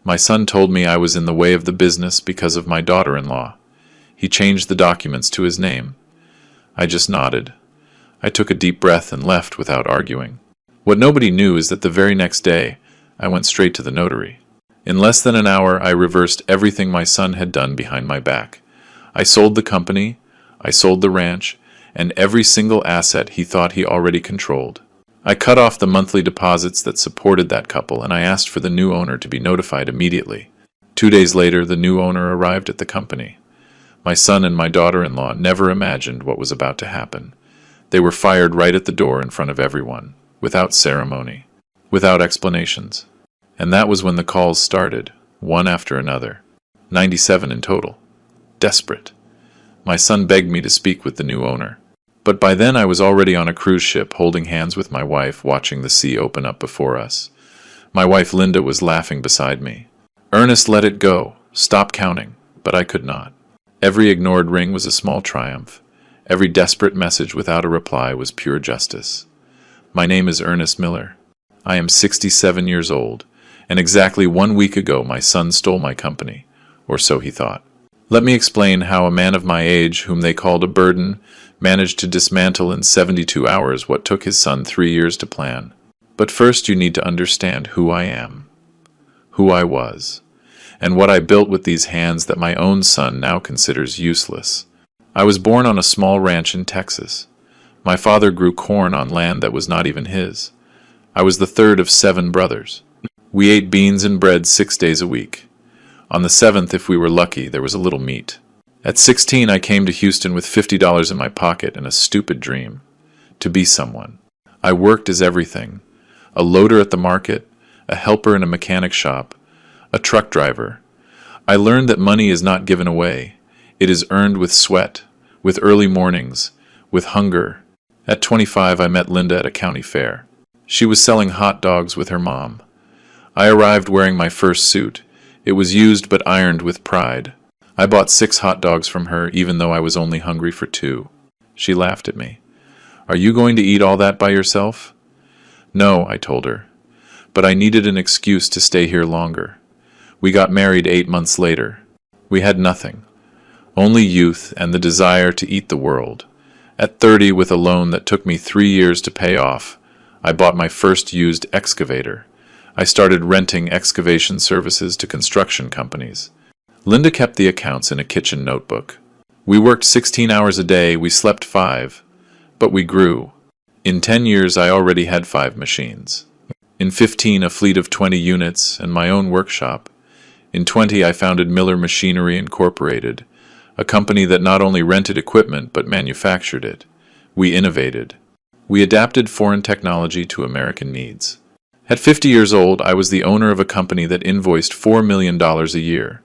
My son told me I was in the way of the business because of my daughter-in-law. He changed the documents to his name. I just nodded. I took a deep breath and left without arguing. What nobody knew is that the very next day, I went straight to the notary. In less than an hour, I reversed everything my son had done behind my back. I sold the company, I sold the ranch, and every single asset he thought he already controlled. I cut off the monthly deposits that supported that couple, and I asked for the new owner to be notified immediately. 2 days later, the new owner arrived at the company. My son and my daughter-in-law never imagined what was about to happen. They were fired right at the door in front of everyone, without ceremony, without explanations. And that was when the calls started, one after another. 97 in total. Desperate. My son begged me to speak with the new owner. But by then I was already on a cruise ship, holding hands with my wife, watching the sea open up before us. My wife Linda was laughing beside me. "Ernest, let it go. Stop counting." But I could not. Every ignored ring was a small triumph. Every desperate message without a reply was pure justice. My name is Ernest Miller. I am 67 years old, and exactly 1 week ago my son stole my company, or so he thought. Let me explain how a man of my age, whom they called a burden, managed to dismantle in 72 hours what took his son 3 years to plan. But first you need to understand who I am, who I was, and what I built with these hands that my own son now considers useless. I was born on a small ranch in Texas. My father grew corn on land that was not even his. I was the third of 7 brothers. We ate beans and bread 6 days a week. On the 7th, if we were lucky, there was a little meat. At 16, I came to Houston with $50 in my pocket and a stupid dream: to be someone. I worked as everything: a loader at the market, a helper in a mechanic shop, a truck driver. I learned that money is not given away. It is earned with sweat, with early mornings, with hunger. At 25, I met Linda at a county fair. She was selling hot dogs with her mom. I arrived wearing my first suit. It was used but ironed with pride. I bought 6 hot dogs from her, even though I was only hungry for 2. She laughed at me. "Are you going to eat all that by yourself?" "No," I told her. But I needed an excuse to stay here longer. We got married 8 months later. We had nothing. Only youth and the desire to eat the world. At 30, with a loan that took me 3 years to pay off, I bought my first used excavator. I started renting excavation services to construction companies. Linda kept the accounts in a kitchen notebook. We worked 16 hours a day, we slept 5, but we grew. In 10 years I already had 5 machines. In 15, a fleet of 20 units and my own workshop. In 20, I founded Miller Machinery Incorporated, a company that not only rented equipment but manufactured it. We innovated. We adapted foreign technology to American needs. At 50 years old, I was the owner of a company that invoiced $4 million a year.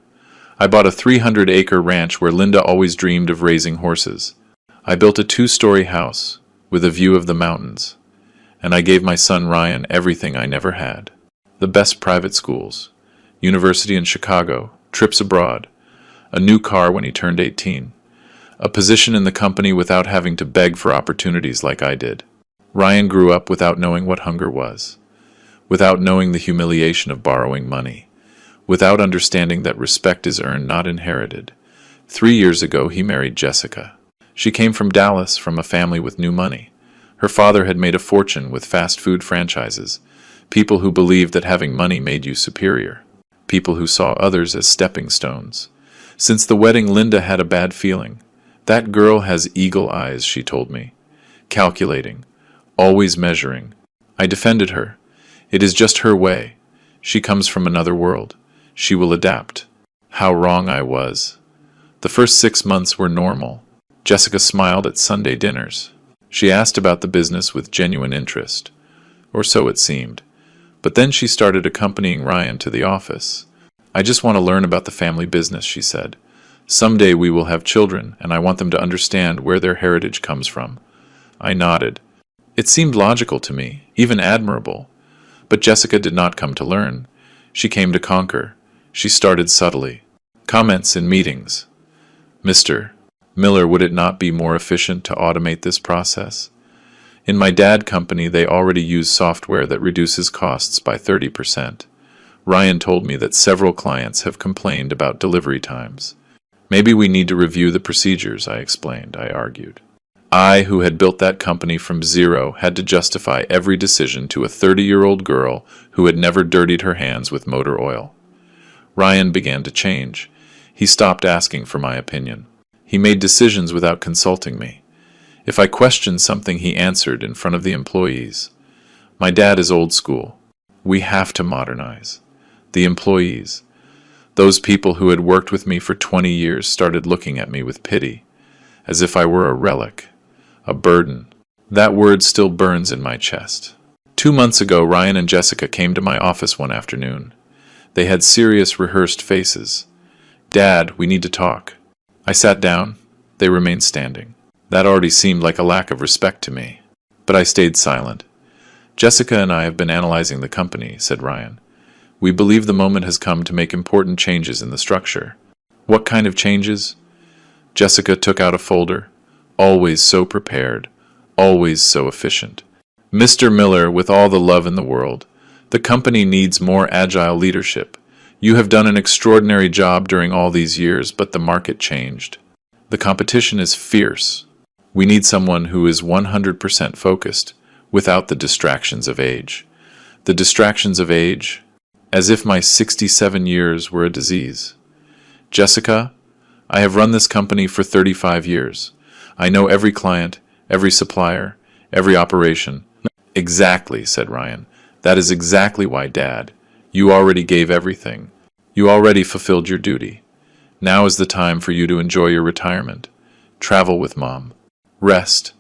I bought a 300-acre ranch where Linda always dreamed of raising horses. I built a 2-story house with a view of the mountains. And I gave my son Ryan everything I never had. The best private schools, university in Chicago, trips abroad, a new car when he turned 18, a position in the company without having to beg for opportunities like I did. Ryan grew up without knowing what hunger was, without knowing the humiliation of borrowing money, without understanding that respect is earned, not inherited. 3 years ago, he married Jessica. She came from Dallas, from a family with new money. Her father had made a fortune with fast food franchises, people who believed that having money made you superior, people who saw others as stepping stones. Since the wedding, Linda had a bad feeling. "That girl has eagle eyes," she told me. Calculating, always measuring. I defended her. It is just her way. She comes from another world. She will adapt. How wrong I was. The first 6 months were normal. Jessica smiled at Sunday dinners. She asked about the business with genuine interest, or so it seemed. But then she started accompanying Ryan to the office. "I just want to learn about the family business," she said. "Someday we will have children, and I want them to understand where their heritage comes from." I nodded. It seemed logical to me, even admirable. But Jessica did not come to learn. She came to conquer. She started subtly. Comments in meetings. "Mr. Miller, would it not be more efficient to automate this process? In my dad company, they already use software that reduces costs by 30%. Ryan told me that several clients have complained about delivery times. Maybe we need to review the procedures, I explained. I argued. I, who had built that company from zero, had to justify every decision to a 30-year-old girl who had never dirtied her hands with motor oil. Ryan began to change. He stopped asking for my opinion. He made decisions without consulting me. If I questioned something, he answered in front of the employees. My dad is old school. We have to modernize. The employees, those people who had worked with me for 20 years, started looking at me with pity, as if I were a relic, a burden. That word still burns in my chest. 2 months ago, Ryan and Jessica came to my office one afternoon. They had serious, rehearsed faces. Dad, we need to talk. I sat down. They remained standing. That already seemed like a lack of respect to me. But I stayed silent. Jessica and I have been analyzing the company, said Ryan. We believe the moment has come to make important changes in the structure. What kind of changes? Jessica took out a folder. Always so prepared. Always so efficient. Mr. Miller, with all the love in the world, the company needs more agile leadership. You have done an extraordinary job during all these years, but the market changed. The competition is fierce. We need someone who is 100% focused, without the distractions of age. The distractions of age, as if my 67 years were a disease. Jessica, I have run this company for 35 years. I know every client, every supplier, every operation. Exactly, said Ryan. That is exactly why, Dad. You already gave everything. You already fulfilled your duty. Now is the time for you to enjoy your retirement. Travel with Mom. Rest.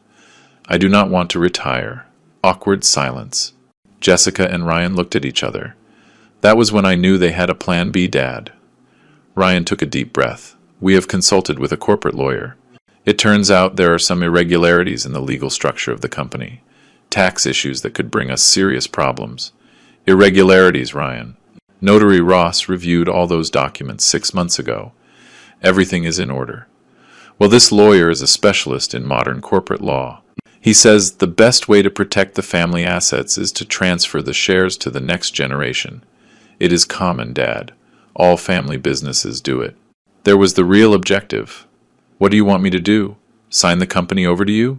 I do not want to retire. Awkward silence. Jessica and Ryan looked at each other. That was when I knew they had a plan B, Dad. Ryan took a deep breath. We have consulted with a corporate lawyer. It turns out there are some irregularities in the legal structure of the company. Tax issues that could bring us serious problems. Irregularities, Ryan. Notary Ross reviewed all those documents 6 months ago. Everything is in order. Well, this lawyer is a specialist in modern corporate law. He says the best way to protect the family assets is to transfer the shares to the next generation. It is common, Dad. All family businesses do it. There was the real objective. What do you want me to do? Sign the company over to you?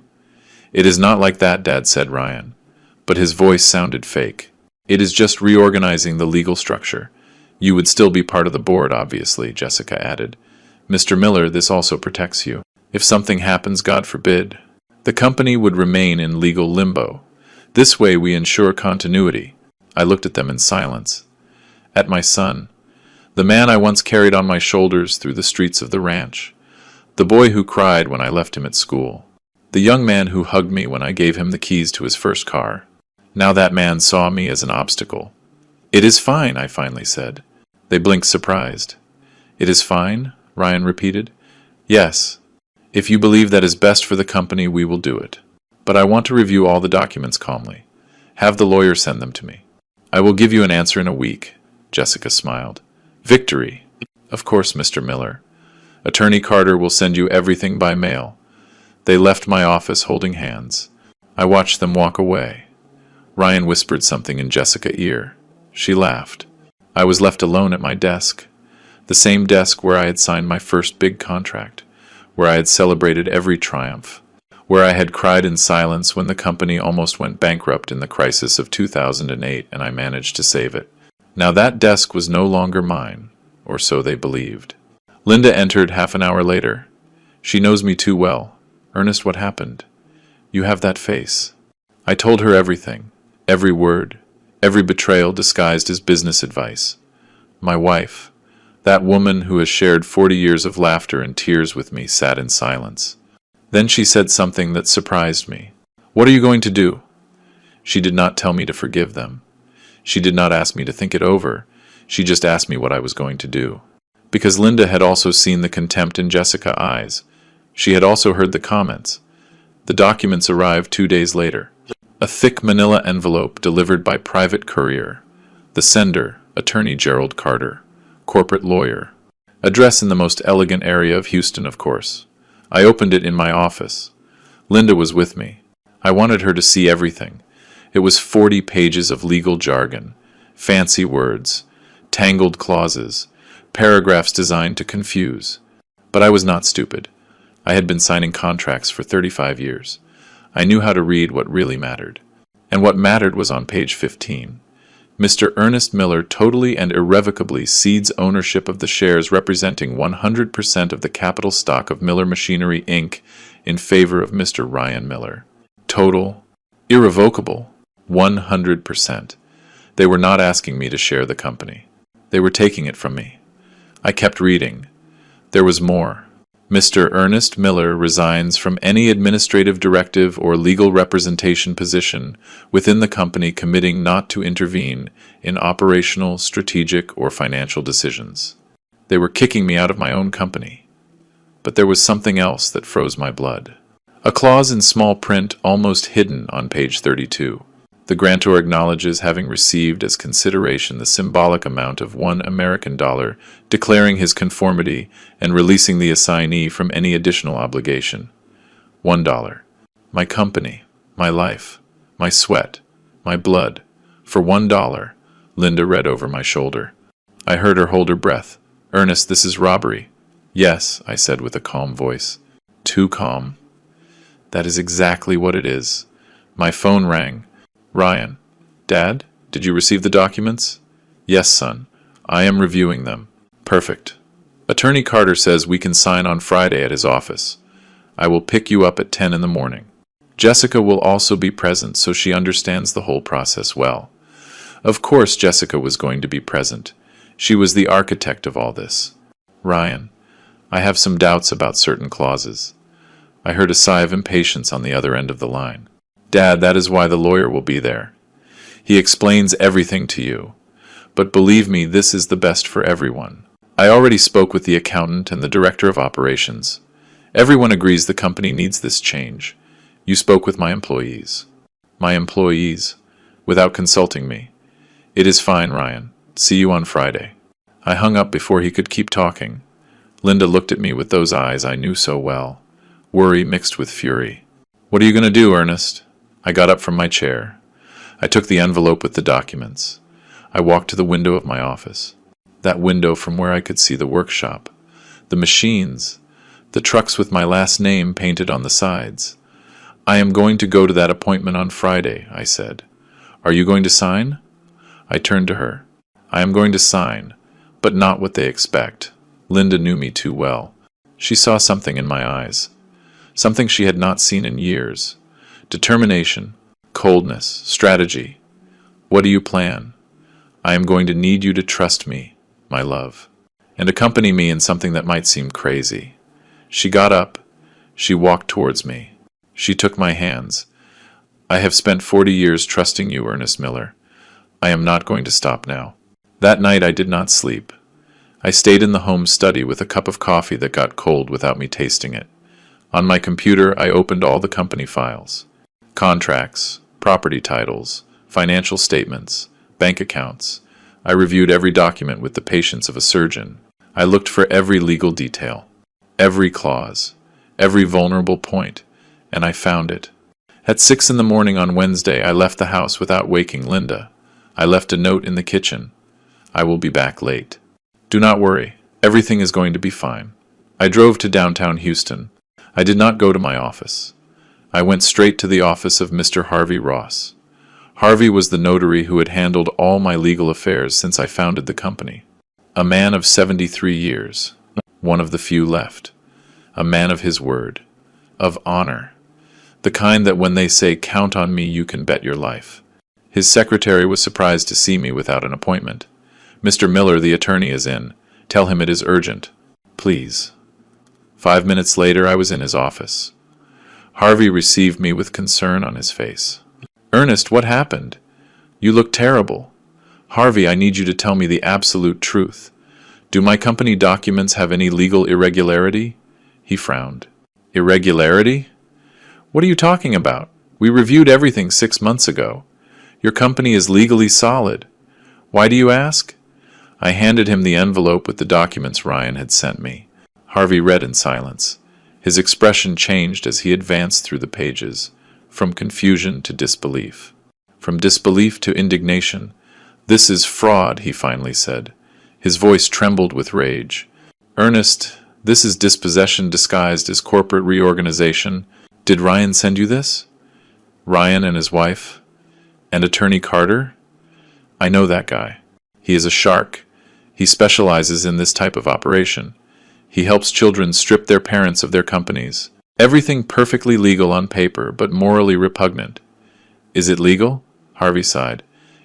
It is not like that, Dad, said Ryan. But his voice sounded fake. It is just reorganizing the legal structure. You would still be part of the board, obviously, Jessica added. Mr. Miller, this also protects you. If something happens, God forbid, the company would remain in legal limbo. This way we ensure continuity. I looked at them in silence. At my son, the man I once carried on my shoulders through the streets of the ranch, the boy who cried when I left him at school, the young man who hugged me when I gave him the keys to his first car. Now that man saw me as an obstacle. It is fine, I finally said. They blinked surprised. It is fine? Ryan repeated. Yes. If you believe that is best for the company, we will do it. But I want to review all the documents calmly. Have the lawyer send them to me. I will give you an answer in a week. Jessica smiled. Victory. Of course, Mr. Miller. Attorney Carter will send you everything by mail. They left my office holding hands. I watched them walk away. Ryan whispered something in Jessica's ear. She laughed. I was left alone at my desk. The same desk where I had signed my first big contract, where I had celebrated every triumph, where I had cried in silence when the company almost went bankrupt in the crisis of 2008 and I managed to save it. Now that desk was no longer mine, or so they believed. Linda entered half an hour later. She knows me too well. Ernest, what happened? You have that face. I told her everything, every word, every betrayal disguised as business advice. My wife, that woman who has shared 40 years of laughter and tears with me, sat in silence. Then she said something that surprised me. What are you going to do? She did not tell me to forgive them. She did not ask me to think it over. She just asked me what I was going to do. Because Linda had also seen the contempt in Jessica's eyes. She had also heard the comments. The documents arrived 2 days later. A thick manila envelope delivered by private courier. The sender, Attorney Gerald Carter, corporate lawyer. Address in the most elegant area of Houston, of course. I opened it in my office. Linda was with me. I wanted her to see everything. It was 40 pages of legal jargon, fancy words, tangled clauses, paragraphs designed to confuse. But I was not stupid. I had been signing contracts for 35 years. I knew how to read what really mattered. And what mattered was on page 15. Mr. Ernest Miller totally and irrevocably cedes ownership of the shares representing 100% of the capital stock of Miller Machinery, Inc. in favor of Mr. Ryan Miller. Total, irrevocable, 100%. They were not asking me to share the company. They were taking it from me. I kept reading. There was more. Mr. Ernest Miller resigns from any administrative directive or legal representation position within the company, committing not to intervene in operational, strategic, or financial decisions. They were kicking me out of my own company. But there was something else that froze my blood. A clause in small print almost hidden on page 32. The grantor acknowledges having received as consideration the symbolic amount of $1 American, declaring his conformity and releasing the assignee from any additional obligation. $1. My company, my life, my sweat, my blood. For $1, Linda read over my shoulder. I heard her hold her breath. Ernest, this is robbery. Yes, I said with a calm voice. Too calm. That is exactly what it is. My phone rang. Ryan. Dad, did you receive the documents? Yes, son. I am reviewing them. Perfect. Attorney Carter says we can sign on Friday at his office. I will pick you up at 10 in the morning. Jessica will also be present, so she understands the whole process well. Of course Jessica was going to be present. She was the architect of all this. Ryan, I have some doubts about certain clauses. I heard a sigh of impatience on the other end of the line. Dad, that is why the lawyer will be there. He explains everything to you. But believe me, this is the best for everyone. I already spoke with the accountant and the director of operations. Everyone agrees the company needs this change. You spoke with my employees. My employees? Without consulting me. It is fine, Ryan. See you on Friday. I hung up before he could keep talking. Linda looked at me with those eyes I knew so well. Worry mixed with fury. What are you going to do, Ernest? I got up from my chair. I took the envelope with the documents. I walked to the window of my office. That window from where I could see the workshop, the machines, the trucks with my last name painted on the sides. I am going to go to that appointment on Friday, I said. Are you going to sign? I turned to her. I am going to sign, but not what they expect. Linda knew me too well. She saw something in my eyes. Something she had not seen in years. Determination, coldness, strategy. What do you plan? I am going to need you to trust me, my love, and accompany me in something that might seem crazy. She got up. She walked towards me. She took my hands. I have spent 40 years trusting you, Ernest Miller. I am not going to stop now. That night I did not sleep. I stayed in the home study with a cup of coffee that got cold without me tasting it. On my computer, I opened all the company files. Contracts, property titles, financial statements, bank accounts. I reviewed every document with the patience of a surgeon. I looked for every legal detail, every clause, every vulnerable point, and I found it. At 6 in the morning on Wednesday, I left the house without waking Linda. I left a note in the kitchen. I will be back late. Do not worry. Everything is going to be fine. I drove to downtown Houston. I did not go to my office. I went straight to the office of Mr. Harvey Ross. Harvey was the notary who had handled all my legal affairs since I founded the company. A man of 73 years, one of the few left. A man of his word, of honor, the kind that when they say, "Count on me, you can bet your life." His secretary was surprised to see me without an appointment. Mr. Miller, the attorney, is in. Tell him it is urgent. Please. 5 minutes later, I was in his office. Harvey received me with concern on his face. Ernest, what happened? You look terrible. Harvey, I need you to tell me the absolute truth. Do my company documents have any legal irregularity? He frowned. Irregularity? What are you talking about? We reviewed everything 6 months ago. Your company is legally solid. Why do you ask? I handed him the envelope with the documents Ryan had sent me. Harvey read in silence. His expression changed as he advanced through the pages, from confusion to disbelief, from disbelief to indignation. This is fraud, he finally said. His voice trembled with rage. Ernest, this is dispossession disguised as corporate reorganization. Did Ryan send you this? Ryan and his wife? And Attorney Carter? I know that guy. He is a shark. He specializes in this type of operation. He helps children strip their parents of their companies. Everything perfectly legal on paper, but morally repugnant. Is it legal? Harvey sighed.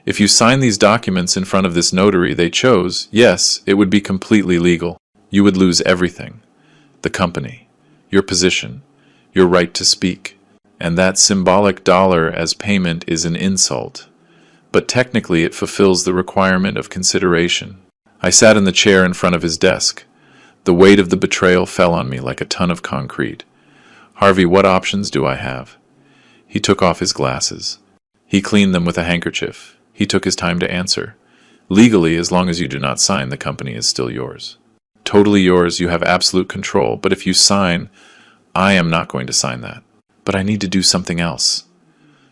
If you sign these documents in front of this notary they chose, yes, it would be completely legal. You would lose everything. The company, your position, your right to speak. And that symbolic dollar as payment is an insult. But technically it fulfills the requirement of consideration. I sat in the chair in front of his desk. The weight of the betrayal fell on me like a ton of concrete. Harvey, what options do I have? He took off his glasses. He cleaned them with a handkerchief. He took his time to answer. Legally, as long as you do not sign, the company is still yours. Totally yours, you have absolute control, but if you sign, I am not going to sign that. But I need to do something else.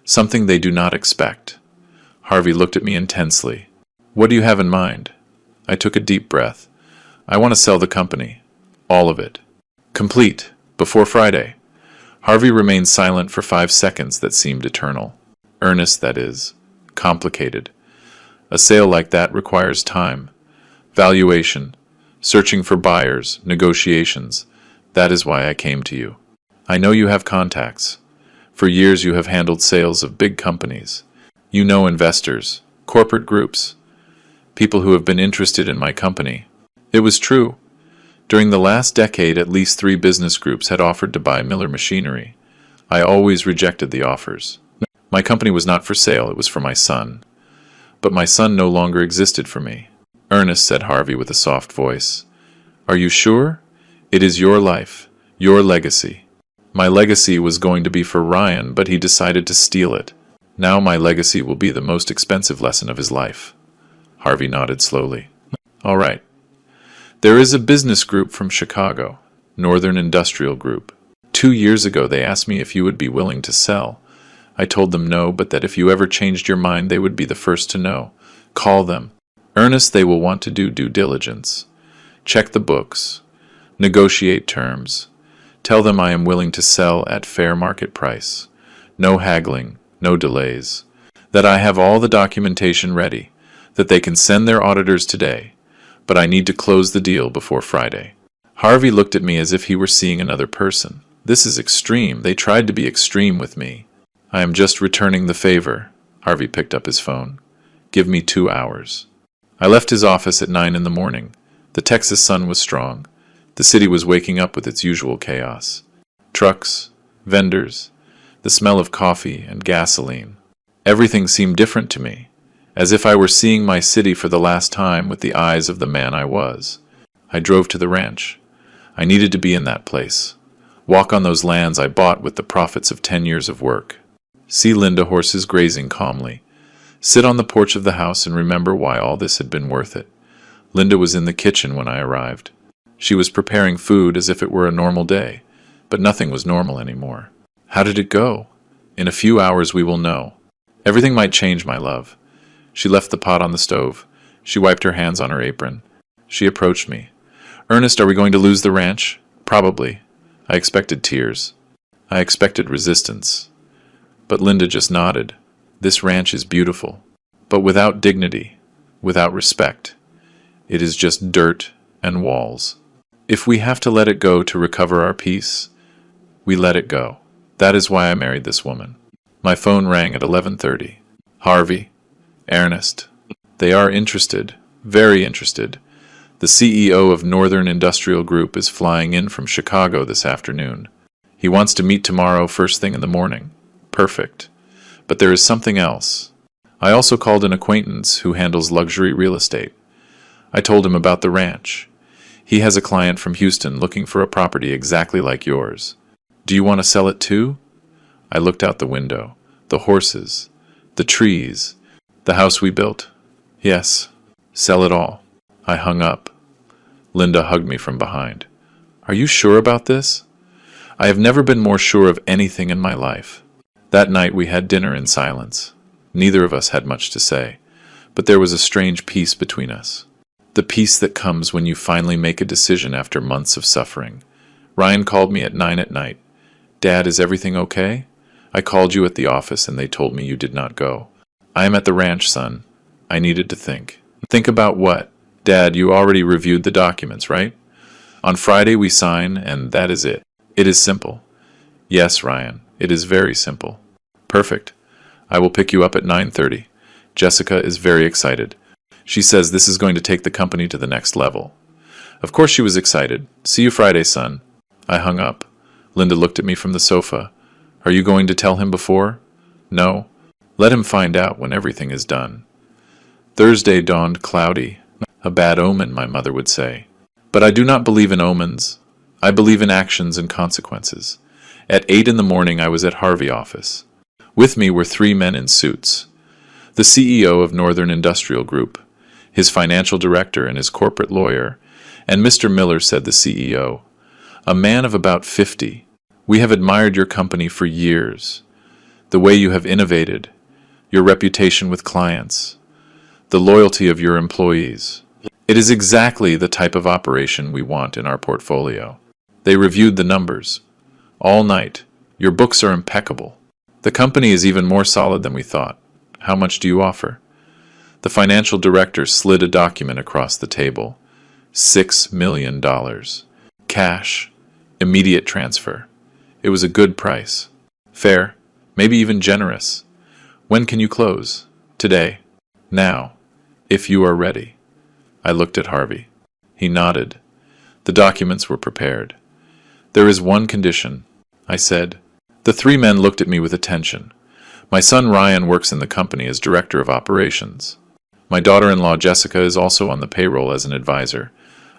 Something they do not expect. Harvey looked at me intensely. What do you have in mind? I took a deep breath. I want to sell the company. All of it. Complete. Before Friday. Harvey remained silent for 5 seconds that seemed eternal. Earnest, that is. Complicated. A sale like that requires time. Valuation. Searching for buyers. Negotiations. That is why I came to you. I know you have contacts. For years you have handled sales of big companies. You know investors, corporate groups, people who have been interested in my company. It was true. During the last decade, at least 3 business groups had offered to buy Miller Machinery. I always rejected the offers. My company was not for sale, it was for my son. But my son no longer existed for me. Ernest, said Harvey with a soft voice. Are you sure? It is your life, your legacy. My legacy was going to be for Ryan, but he decided to steal it. Now my legacy will be the most expensive lesson of his life. Harvey nodded slowly. All right. There is a business group from Chicago, Northern Industrial Group. 2 years ago they asked me if you would be willing to sell. I told them no, but that if you ever changed your mind they would be the first to know. Call them. Ernest, they will want to do due diligence. Check the books. Negotiate terms. Tell them I am willing to sell at fair market price. No haggling, no delays. That I have all the documentation ready. That they can send their auditors today. But I need to close the deal before Friday. Harvey looked at me as if he were seeing another person. This is extreme. They tried to be extreme with me. I am just returning the favor. Harvey picked up his phone. Give me 2 hours. I left his office at 9 in the morning. The Texas sun was strong. The city was waking up with its usual chaos. Trucks, vendors, the smell of coffee and gasoline. Everything seemed different to me, as if I were seeing my city for the last time with the eyes of the man I was. I drove to the ranch. I needed to be in that place. Walk on those lands I bought with the profits of 10 years of work. See Linda horses grazing calmly. Sit on the porch of the house and remember why all this had been worth it. Linda was in the kitchen when I arrived. She was preparing food as if it were a normal day, but nothing was normal anymore. How did it go? In a few hours we will know. Everything might change, my love. She left the pot on the stove. She wiped her hands on her apron. She approached me. Ernest, are we going to lose the ranch? Probably. I expected tears. I expected resistance. But Linda just nodded. This ranch is beautiful, but without dignity, without respect. It is just dirt and walls. If we have to let it go to recover our peace, we let it go. That is why I married this woman. My phone rang at 11:30. Harvey, Ernest. They are interested, very interested. The CEO of Northern Industrial Group is flying in from Chicago this afternoon. He wants to meet tomorrow first thing in the morning. Perfect. But there is something else. I also called an acquaintance who handles luxury real estate. I told him about the ranch. He has a client from Houston looking for a property exactly like yours. Do you want to sell it too? I looked out the window. The horses. The trees. The house we built. Yes. Sell it all. I hung up. Linda hugged me from behind. Are you sure about this? I have never been more sure of anything in my life. That night we had dinner in silence. Neither of us had much to say, but there was a strange peace between us. The peace that comes when you finally make a decision after months of suffering. Ryan called me at 9 at night. Dad, is everything okay? I called you at the office and they told me you did not go. I am at the ranch, son. I needed to think. Think about what? Dad, you already reviewed the documents, right? On Friday we sign, and that is it. It is simple. Yes, Ryan, it is very simple. Perfect. I will pick you up at 9:30. Jessica is very excited. She says this is going to take the company to the next level. Of course she was excited. See you Friday, son. I hung up. Linda looked at me from the sofa. Are you going to tell him before? No. Let him find out when everything is done. Thursday dawned cloudy. A bad omen, my mother would say. But I do not believe in omens. I believe in actions and consequences. At 8 in the morning I was at Harvey office. With me were 3 men in suits. The CEO of Northern Industrial Group, his financial director and his corporate lawyer, and Mr. Miller, said the CEO, a man of about 50. We have admired your company for years. The way you have innovated, your reputation with clients, the loyalty of your employees. It is exactly the type of operation we want in our portfolio. They reviewed the numbers. All night. Your books are impeccable. The company is even more solid than we thought. How much do you offer? The financial director slid a document across the table. $6 million. Cash. Immediate transfer. It was a good price. Fair. Maybe even generous. When can you close? Today. Now. If you are ready. I looked at Harvey. He nodded. The documents were prepared. There is one condition, I said. The 3 men looked at me with attention. My son Ryan works in the company as director of operations. My daughter-in-law Jessica is also on the payroll as an advisor.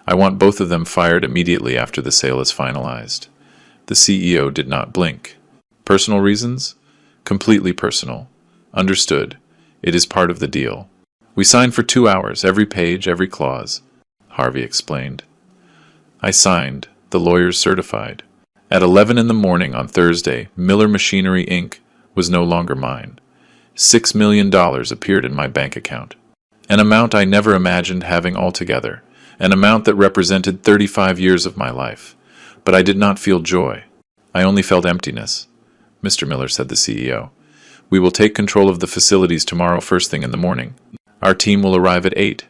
I want both of them fired immediately after the sale is finalized. The CEO did not blink. Personal reasons? Completely personal. Understood. It is part of the deal. We signed for 2 hours, every page, every clause, Harvey explained. I signed. The lawyers certified. At 11 in the morning on Thursday, Miller Machinery, Inc. was no longer mine. $6 million appeared in my bank account. An amount I never imagined having altogether. An amount that represented 35 years of my life. But I did not feel joy. I only felt emptiness. Mr. Miller, said the CEO. We will take control of the facilities tomorrow first thing in the morning. Our team will arrive at 8.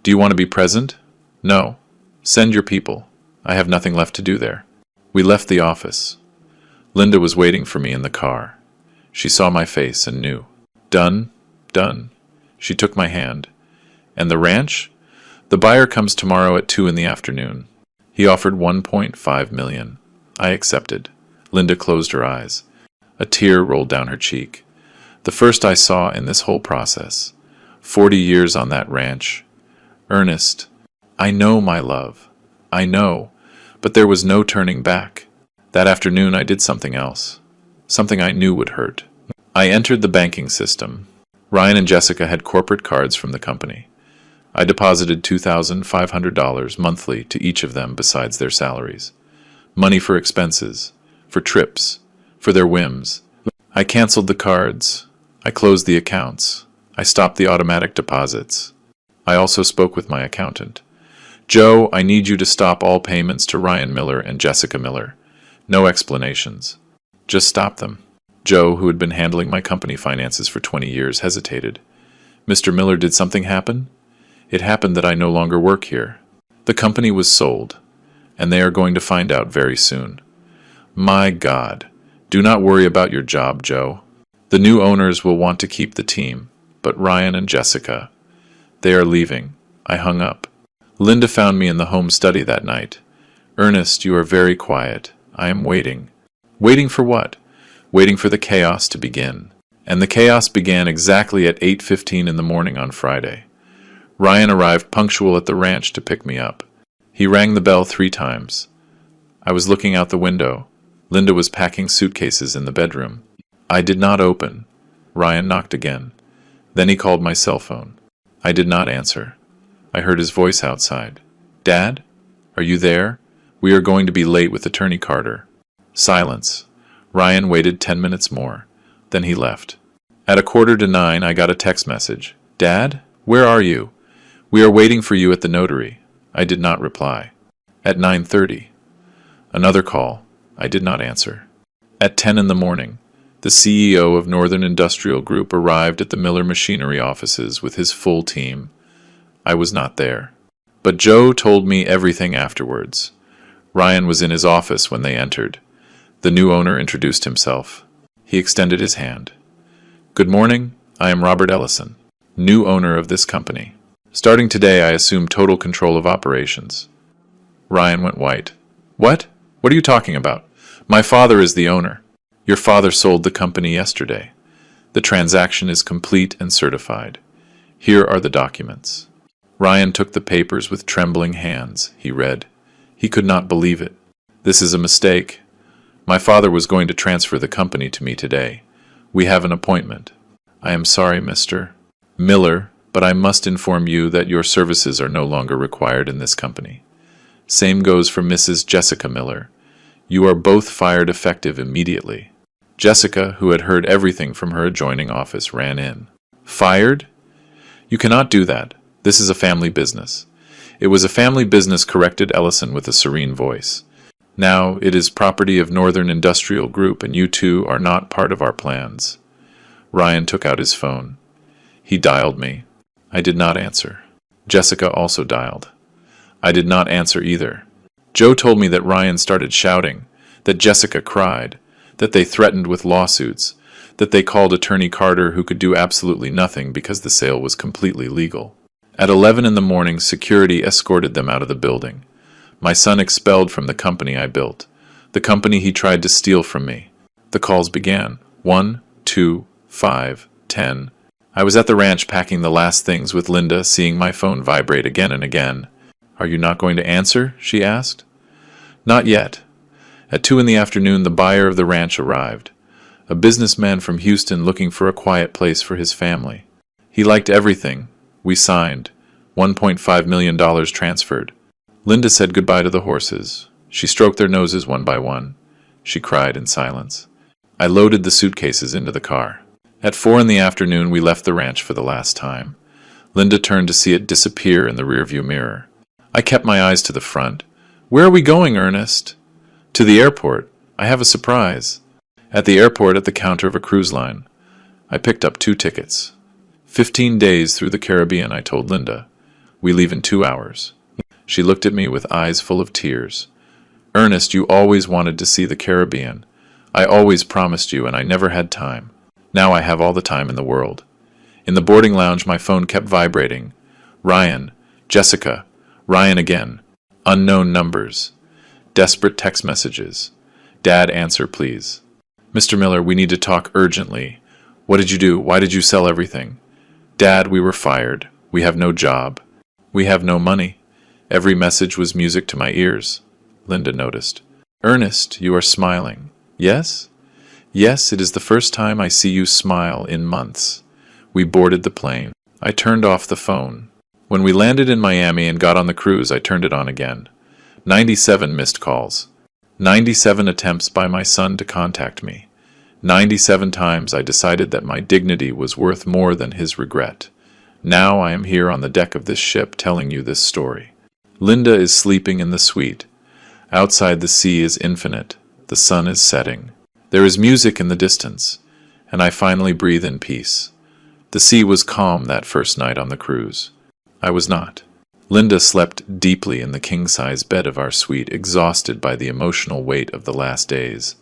Do you want to be present? No. Send your people. I have nothing left to do there. We left the office. Linda was waiting for me in the car. She saw my face and knew. Done? Done. She took my hand. And the ranch? The buyer comes tomorrow at 2 in the afternoon. He offered $1.5 million. I accepted. Linda closed her eyes. A tear rolled down her cheek. The first I saw in this whole process. 40 years on that ranch. Ernest, I know, my love. I know. But there was no turning back. That afternoon I did something else. Something I knew would hurt. I entered the banking system. Ryan and Jessica had corporate cards from the company. I deposited $2,500 monthly to each of them besides their salaries. Money for expenses, for trips, for their whims. I canceled the cards. I closed the accounts. I stopped the automatic deposits. I also spoke with my accountant. Joe, I need you to stop all payments to Ryan Miller and Jessica Miller. No explanations. Just stop them. Joe, who had been handling my company finances for 20 years, hesitated. Mr. Miller, did something happen? It happened that I no longer work here. The company was sold, and they are going to find out very soon. My God, do not worry about your job, Joe. The new owners will want to keep the team, but Ryan and Jessica, they are leaving. I hung up. Linda found me in the home study that night. Ernest, you are very quiet. I am waiting. Waiting for what? Waiting for the chaos to begin. And the chaos began exactly at 8:15 in the morning on Friday. Ryan arrived punctual at the ranch to pick me up. He rang the bell 3 times. I was looking out the window. Linda was packing suitcases in the bedroom. I did not open. Ryan knocked again. Then he called my cell phone. I did not answer. I heard his voice outside. Dad? Are you there? We are going to be late with Attorney Carter. Silence. Ryan waited 10 minutes more. Then he left. At 8:45, I got a text message. Dad? Where are you? We are waiting for you at the notary. I did not reply. At 9:30. Another call. I did not answer. At 10 in the morning, the CEO of Northern Industrial Group arrived at the Miller Machinery offices with his full team. I was not there. But Joe told me everything afterwards. Ryan was in his office when they entered. The new owner introduced himself. He extended his hand. Good morning, I am Robert Ellison, new owner of this company. Starting today, I assume total control of operations. Ryan went white. What? What are you talking about? My father is the owner. Your father sold the company yesterday. The transaction is complete and certified. Here are the documents. Ryan took the papers with trembling hands. He read. He could not believe it. This is a mistake. My father was going to transfer the company to me today. We have an appointment. I am sorry, Mr. Miller, but I must inform you that your services are no longer required in this company. Same goes for Mrs. Jessica Miller. You are both fired effective immediately. Jessica, who had heard everything from her adjoining office, ran in. Fired? You cannot do that. This is a family business. It was a family business, corrected Ellison with a serene voice. Now it is property of Northern Industrial Group, and you two are not part of our plans. Ryan took out his phone. He dialed me. I did not answer. Jessica also dialed. I did not answer either. Joe told me that Ryan started shouting, that Jessica cried, that they threatened with lawsuits, that they called Attorney Carter, who could do absolutely nothing because the sale was completely legal. At 11 in the morning, security escorted them out of the building. My son expelled from the company I built, the company he tried to steal from me. The calls began. 1, 2, 5, 10. I was at the ranch packing the last things with Linda, seeing my phone vibrate again and again. Are you not going to answer? She asked. Not yet. At 2 in the afternoon, the buyer of the ranch arrived, a businessman from Houston looking for a quiet place for his family. He liked everything. We signed. $1.5 million transferred. Linda said goodbye to the horses. She stroked their noses one by one. She cried in silence. I loaded the suitcases into the car. At 4 in the afternoon, we left the ranch for the last time. Linda turned to see it disappear in the rearview mirror. I kept my eyes to the front. Where are we going, Ernest? To the airport. I have a surprise. At the airport, at the counter of a cruise line, I picked up 2 tickets. 15 days through the Caribbean, I told Linda. We leave in 2 hours. She looked at me with eyes full of tears. Ernest, you always wanted to see the Caribbean. I always promised you, and I never had time. Now I have all the time in the world. In the boarding lounge, my phone kept vibrating. Ryan, Jessica, Ryan again. Unknown numbers. Desperate text messages. Dad, answer, please. Mr. Miller, we need to talk urgently. What did you do? Why did you sell everything? Dad, we were fired. We have no job. We have no money. Every message was music to my ears. Linda noticed. Ernest, you are smiling. Yes? Yes, it is the first time I see you smile in months. We boarded the plane. I turned off the phone. When we landed in Miami and got on the cruise, I turned it on again. 97 missed calls. 97 attempts by my son to contact me. 97 times I decided that my dignity was worth more than his regret. Now I am here on the deck of this ship telling you this story. Linda is sleeping in the suite. Outside, the sea is infinite. The sun is setting. There is music in the distance, and I finally breathe in peace. The sea was calm that first night on the cruise. I was not. Linda slept deeply in the king-size bed of our suite, exhausted by the emotional weight of the last days.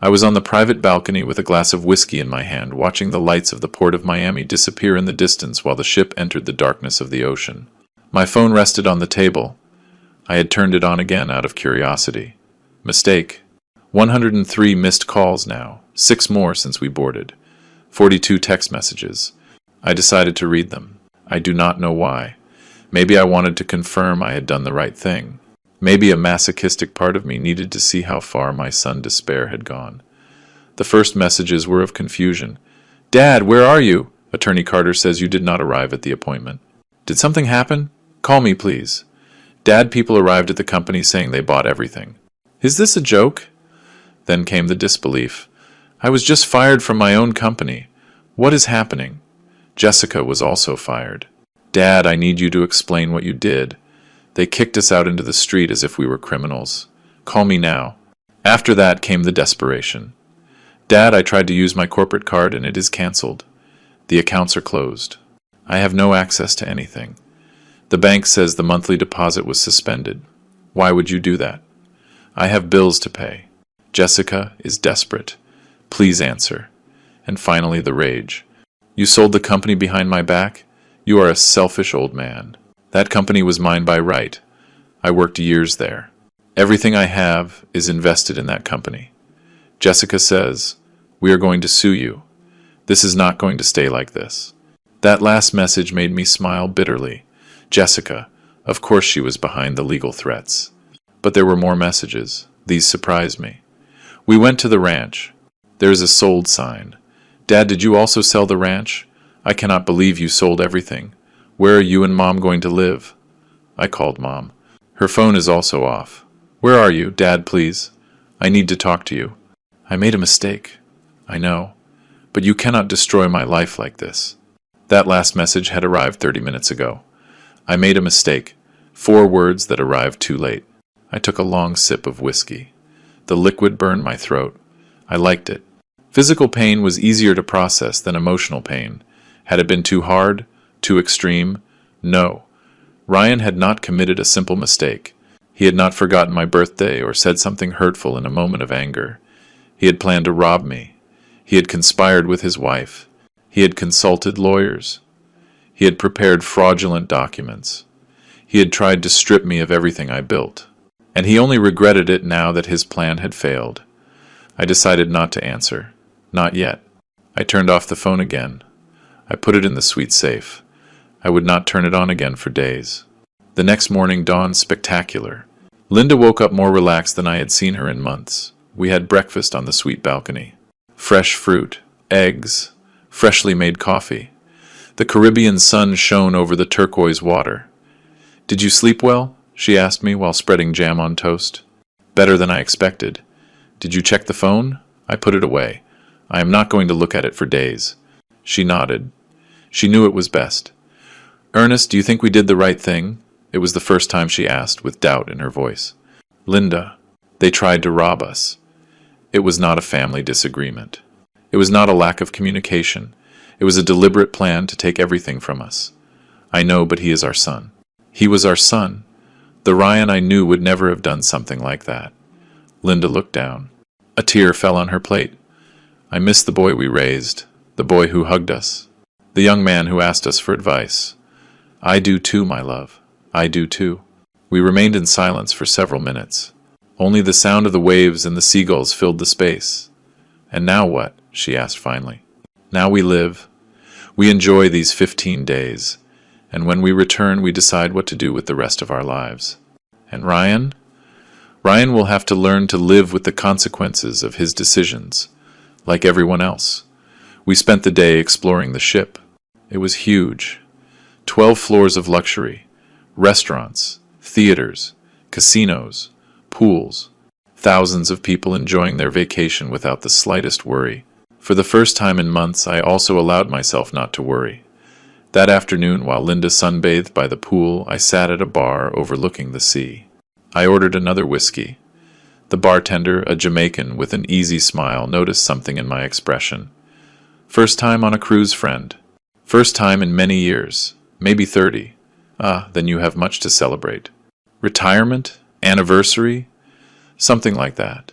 I was on the private balcony with a glass of whiskey in my hand, watching the lights of the port of Miami disappear in the distance while the ship entered the darkness of the ocean. My phone rested on the table. I had turned it on again out of curiosity. Mistake. 103 missed calls now, 6 more since we boarded. 42 text messages. I decided to read them. I do not know why. Maybe I wanted to confirm I had done the right thing. Maybe a masochistic part of me needed to see how far my son's despair had gone. The first messages were of confusion. Dad, where are you? Attorney Carter says you did not arrive at the appointment. Did something happen? Call me, please. Dad, people arrived at the company saying they bought everything. Is this a joke? Then came the disbelief. I was just fired from my own company. What is happening? Jessica was also fired. Dad, I need you to explain what you did. They kicked us out into the street as if we were criminals. Call me now. After that came the desperation. Dad, I tried to use my corporate card and it is cancelled. The accounts are closed. I have no access to anything. The bank says the monthly deposit was suspended. Why would you do that? I have bills to pay. Jessica is desperate. Please answer. And finally the rage. You sold the company behind my back? You are a selfish old man. That company was mine by right. I worked years there. Everything I have is invested in that company. Jessica says, we are going to sue you. This is not going to stay like this. That last message made me smile bitterly. Jessica, of course she was behind the legal threats. But there were more messages. These surprised me. We went to the ranch. There is a sold sign. Dad, did you also sell the ranch? I cannot believe you sold everything. Where are you and Mom going to live? I called Mom. Her phone is also off. Where are you? Dad, please. I need to talk to you. I made a mistake. I know. But you cannot destroy my life like this. That last message had arrived 30 minutes ago. I made a mistake. 4 words that arrived too late. I took a long sip of whiskey. The liquid burned my throat. I liked it. Physical pain was easier to process than emotional pain. Had it been too hard? Too extreme? No. Ryan had not committed a simple mistake. He had not forgotten my birthday or said something hurtful in a moment of anger. He had planned to rob me. He had conspired with his wife. He had consulted lawyers. He had prepared fraudulent documents. He had tried to strip me of everything I built. And he only regretted it now that his plan had failed. I decided not to answer. Not yet. I turned off the phone again. I put it in the sweet safe. I would not turn it on again for days. The next morning dawned spectacular. Linda woke up more relaxed than I had seen her in months. We had breakfast on the sweet balcony. Fresh fruit, eggs, freshly made coffee. The Caribbean sun shone over the turquoise water. Did you sleep well? She asked me while spreading jam on toast. Better than I expected. Did you check the phone? I put it away. I am not going to look at it for days. She nodded. She knew it was best. Ernest, do you think we did the right thing? It was the first time she asked, with doubt in her voice. Linda, they tried to rob us. It was not a family disagreement. It was not a lack of communication. It was a deliberate plan to take everything from us. I know, but he is our son. He was our son. The Ryan I knew would never have done something like that. Linda looked down. A tear fell on her plate. I miss the boy we raised, the boy who hugged us, the young man who asked us for advice. I do too, my love. I do too. We remained in silence for several minutes. Only the sound of the waves and the seagulls filled the space. And now what? She asked finally. Now we live. We enjoy these 15 days. And when we return, we decide what to do with the rest of our lives. And Ryan? Ryan will have to learn to live with the consequences of his decisions, like everyone else. We spent the day exploring the ship. It was huge. 12 floors of luxury, restaurants, theaters, casinos, pools, thousands of people enjoying their vacation without the slightest worry. For the first time in months, I also allowed myself not to worry. That afternoon, while Linda sunbathed by the pool, I sat at a bar overlooking the sea. I ordered another whiskey. The bartender, a Jamaican with an easy smile, noticed something in my expression. First time on a cruise, friend. First time in many years. Maybe 30. Ah, then you have much to celebrate. Retirement? Anniversary? Something like that.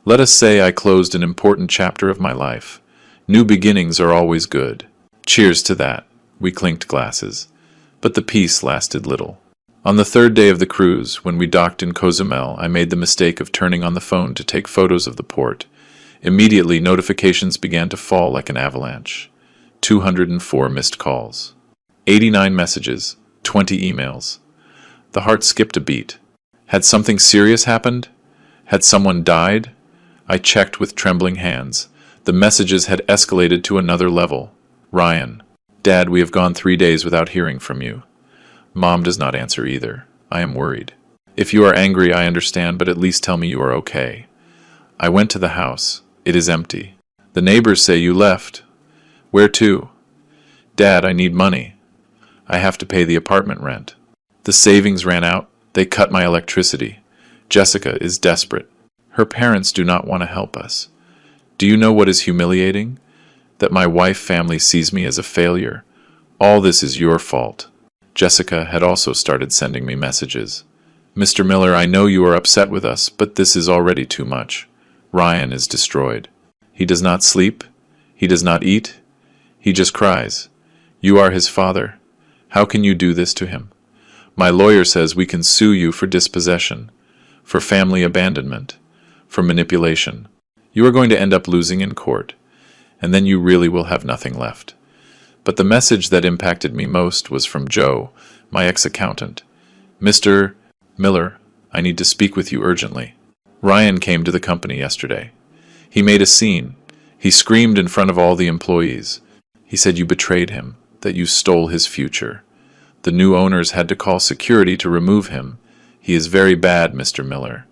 Let us say I closed an important chapter of my life. New beginnings are always good. Cheers to that. We clinked glasses. But the peace lasted little. On the 3rd day of the cruise, when we docked in Cozumel, I made the mistake of turning on the phone to take photos of the port. Immediately, notifications began to fall like an avalanche. 204 missed calls. 89 messages. 20 emails. The heart skipped a beat. Had something serious happened? Had someone died? I checked with trembling hands. The messages had escalated to another level. Ryan. Dad, we have gone 3 days without hearing from you. Mom does not answer either. I am worried. If you are angry, I understand, but at least tell me you are okay. I went to the house. It is empty. The neighbors say you left. Where to? Dad, I need money. I have to pay the apartment rent. The savings ran out. They cut my electricity. Jessica is desperate. Her parents do not want to help us. Do you know what is humiliating? That my wife family sees me as a failure. All this is your fault. Jessica had also started sending me messages. Mr. Miller, I know you are upset with us, but this is already too much. Ryan is destroyed. He does not sleep. He does not eat. He just cries. You are his father. How can you do this to him? My lawyer says we can sue you for dispossession, for family abandonment, for manipulation. You are going to end up losing in court, and then you really will have nothing left. But the message that impacted me most was from Joe, my ex-accountant. Mr. Miller, I need to speak with you urgently. Ryan came to the company yesterday. He made a scene. He screamed in front of all the employees. He said you betrayed him, that you stole his future. The new owners had to call security to remove him. He is very bad, Mr. Miller.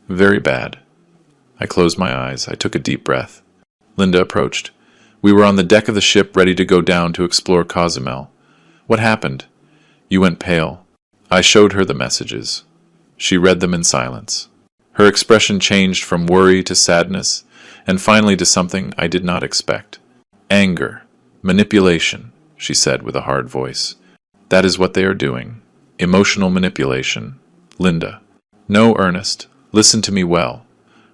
Very bad. I closed my eyes. I took a deep breath. Linda approached. We were on the deck of the ship ready to go down to explore Cozumel. What happened? You went pale. I showed her the messages. She read them in silence. Her expression changed from worry to sadness, and finally to something I did not expect. Anger. Manipulation, she said with a hard voice. That is what they are doing. Emotional manipulation. Linda. No, Ernest. Listen to me well.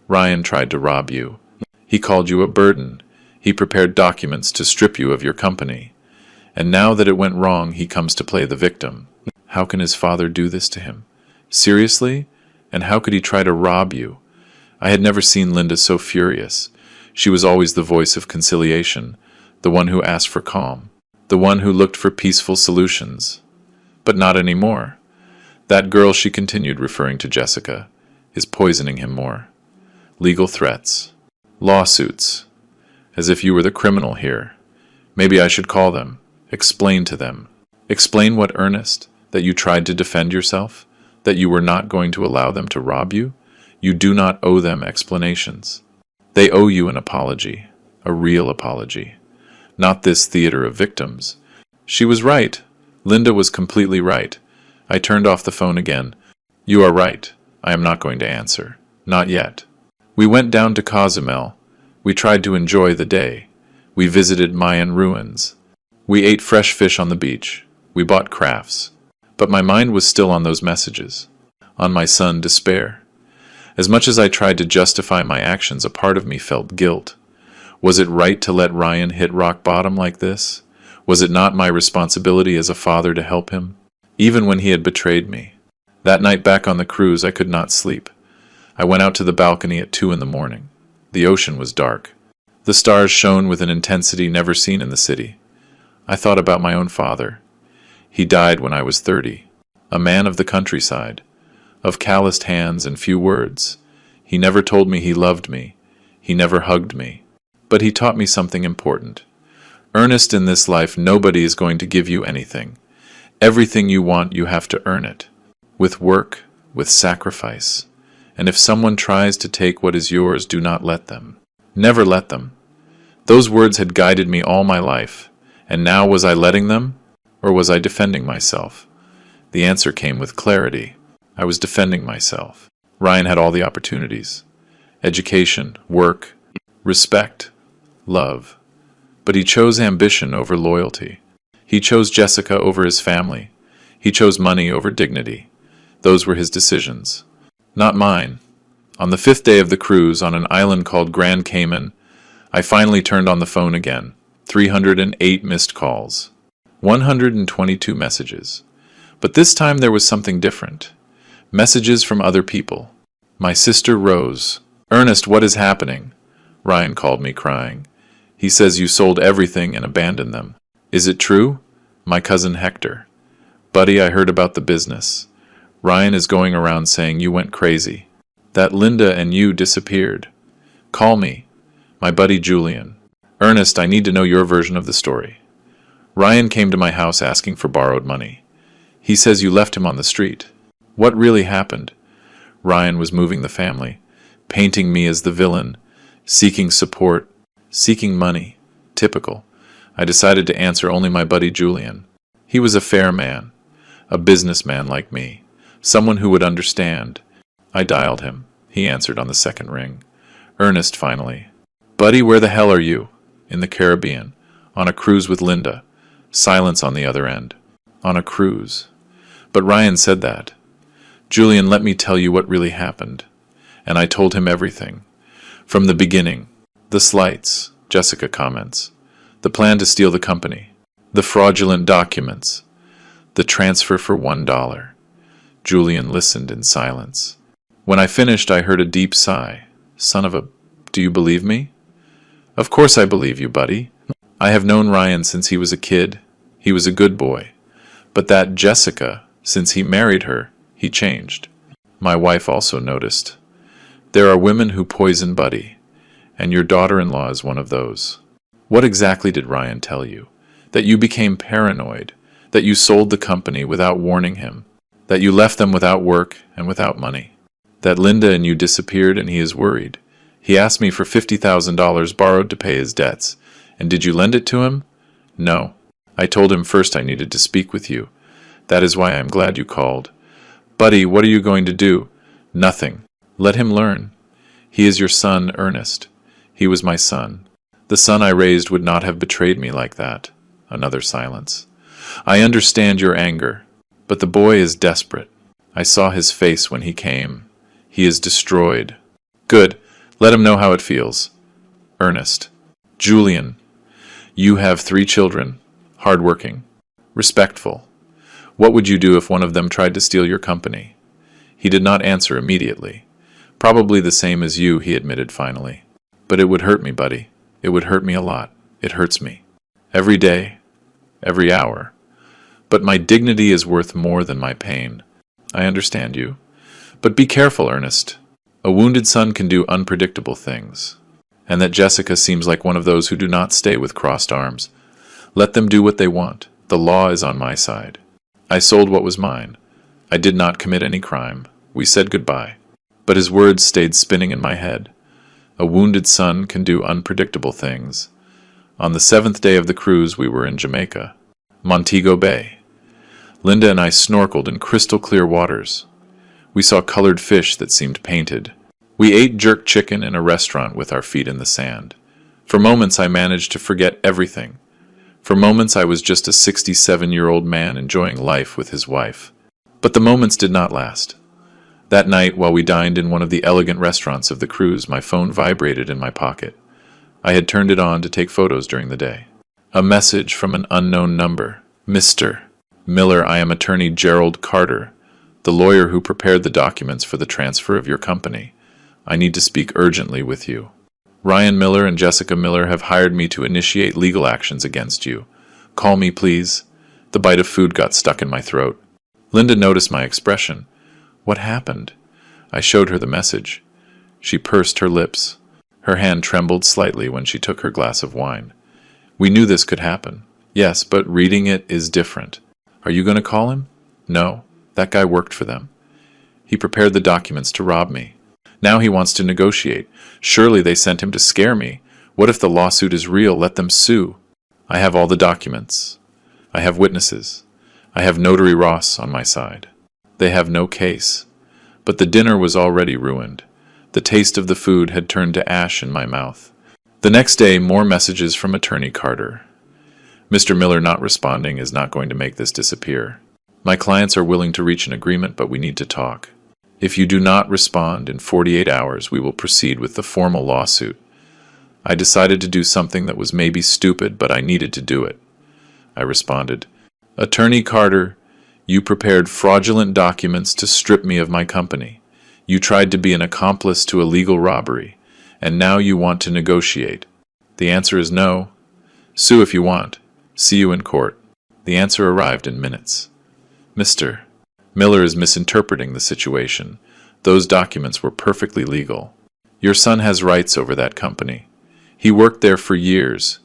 Ryan tried to rob you. He called you a burden. He prepared documents to strip you of your company. And now that it went wrong, he comes to play the victim. How can his father do this to him? Seriously? And how could he try to rob you? I had never seen Linda so furious. She was always the voice of conciliation, the one who asked for calm, the one who looked for peaceful solutions. But not anymore. That girl, she continued, referring to Jessica, is poisoning him more. Legal threats. Lawsuits. As if you were the criminal here. Maybe I should call them. Explain to them. Explain what, Ernest? That you tried to defend yourself? That you were not going to allow them to rob you? You do not owe them explanations. They owe you an apology. A real apology. Not this theater of victims. She was right. Linda was completely right. I turned off the phone again. You are right. I am not going to answer. Not yet. We went down to Cozumel. We tried to enjoy the day. We visited Mayan ruins. We ate fresh fish on the beach. We bought crafts. But my mind was still on those messages. On my son, despair. As much as I tried to justify my actions, a part of me felt guilt. Was it right to let Ryan hit rock bottom like this? Was it not my responsibility as a father to help him? Even when he had betrayed me. That night back on the cruise, I could not sleep. I went out to the balcony at 2 a.m. The ocean was dark. The stars shone with an intensity never seen in the city. I thought about my own father. He died when I was 30. A man of the countryside. Of calloused hands and few words. He never told me he loved me. He never hugged me. But he taught me something important. Ernest, in this life, nobody is going to give you anything. Everything you want, you have to earn it. With work, with sacrifice. And if someone tries to take what is yours, do not let them. Never let them. Those words had guided me all my life. And now was I letting them? Or was I defending myself? The answer came with clarity. I was defending myself. Ryan had all the opportunities. Education, work, respect, love. But he chose ambition over loyalty. He chose Jessica over his family. He chose money over dignity. Those were his decisions. Not mine. On the 5th day of the cruise, on an island called Grand Cayman, I finally turned on the phone again. 308 missed calls. 122 messages. But this time there was something different. Messages from other people. My sister Rose. Ernest, what is happening? Ryan called me crying. He says you sold everything and abandoned them. Is it true? My cousin Hector. Buddy, I heard about the business. Ryan is going around saying you went crazy. That Linda and you disappeared. Call me. My buddy Julian. Ernest, I need to know your version of the story. Ryan came to my house asking for borrowed money. He says you left him on the street. What really happened? Ryan was moving the family, painting me as the villain, seeking support, seeking money. Typical. I decided to answer only my buddy Julian. He was a fair man, a businessman like me, someone who would understand. I dialed him. He answered on the second ring. Ernest, finally. Buddy, where the hell are you? In the Caribbean, on a cruise with Linda. Silence on the other end. On a cruise. But Ryan said that. Julian, let me tell you what really happened. And I told him everything. From the beginning. The slights, Jessica comments. The plan to steal the company. The fraudulent documents. The transfer for $1. Julian listened in silence. When I finished, I heard a deep sigh. Son of a... Do you believe me? Of course I believe you, buddy. I have known Ryan since he was a kid. He was a good boy. But that Jessica, since he married her, he changed. My wife also noticed. There are women who poison Buddy, and your daughter-in-law is one of those. What exactly did Ryan tell you? That you became paranoid, that you sold the company without warning him, that you left them without work and without money, that Linda and you disappeared and he is worried. He asked me for $50,000 borrowed to pay his debts. And did you lend it to him? No. I told him first I needed to speak with you. That is why I am glad you called. Buddy, what are you going to do? Nothing. Let him learn. He is your son, Ernest. He was my son. The son I raised would not have betrayed me like that. Another silence. I understand your anger, but the boy is desperate. I saw his face when he came. He is destroyed. Good. Let him know how it feels. Ernest. Julian. You have 3 children. Hardworking. Respectful. What would you do if one of them tried to steal your company? He did not answer immediately. Probably the same as you, he admitted finally. But it would hurt me, buddy. It would hurt me a lot. It hurts me. Every day. Every hour. But my dignity is worth more than my pain. I understand you. But be careful, Ernest. A wounded son can do unpredictable things. And that Jessica seems like one of those who do not stay with crossed arms. Let them do what they want. The law is on my side. I sold what was mine. I did not commit any crime. We said goodbye. But his words stayed spinning in my head. A wounded son can do unpredictable things. On the 7th day of the cruise, we were in Jamaica, Montego Bay. Linda and I snorkeled in crystal clear waters. We saw colored fish that seemed painted. We ate jerk chicken in a restaurant with our feet in the sand. For moments I managed to forget everything. For moments I was just a 67-year-old man enjoying life with his wife. But the moments did not last. That night, while we dined in one of the elegant restaurants of the cruise, my phone vibrated in my pocket. I had turned it on to take photos during the day. A message from an unknown number. Mr. Miller, I am attorney Gerald Carter, the lawyer who prepared the documents for the transfer of your company. I need to speak urgently with you. Ryan Miller and Jessica Miller have hired me to initiate legal actions against you. Call me, please. The bite of food got stuck in my throat. Linda noticed my expression. What happened? I showed her the message. She pursed her lips. Her hand trembled slightly when she took her glass of wine. We knew this could happen. Yes, but reading it is different. Are you going to call him? No. That guy worked for them. He prepared the documents to rob me. Now he wants to negotiate. Surely they sent him to scare me. What if the lawsuit is real? Let them sue. I have all the documents. I have witnesses. I have Notary Ross on my side. They have no case. But the dinner was already ruined. The taste of the food had turned to ash in my mouth. The next day, more messages from Attorney Carter. Mr. Miller not responding is not going to make this disappear. My clients are willing to reach an agreement, but we need to talk. If you do not respond in 48 hours, we will proceed with the formal lawsuit. I decided to do something that was maybe stupid, but I needed to do it. I responded, Attorney Carter, you prepared fraudulent documents to strip me of my company. You tried to be an accomplice to a legal robbery, and now you want to negotiate. The answer is no. Sue if you want. See you in court. The answer arrived in minutes. Mr. Miller is misinterpreting the situation. Those documents were perfectly legal. Your son has rights over that company. He worked there for years.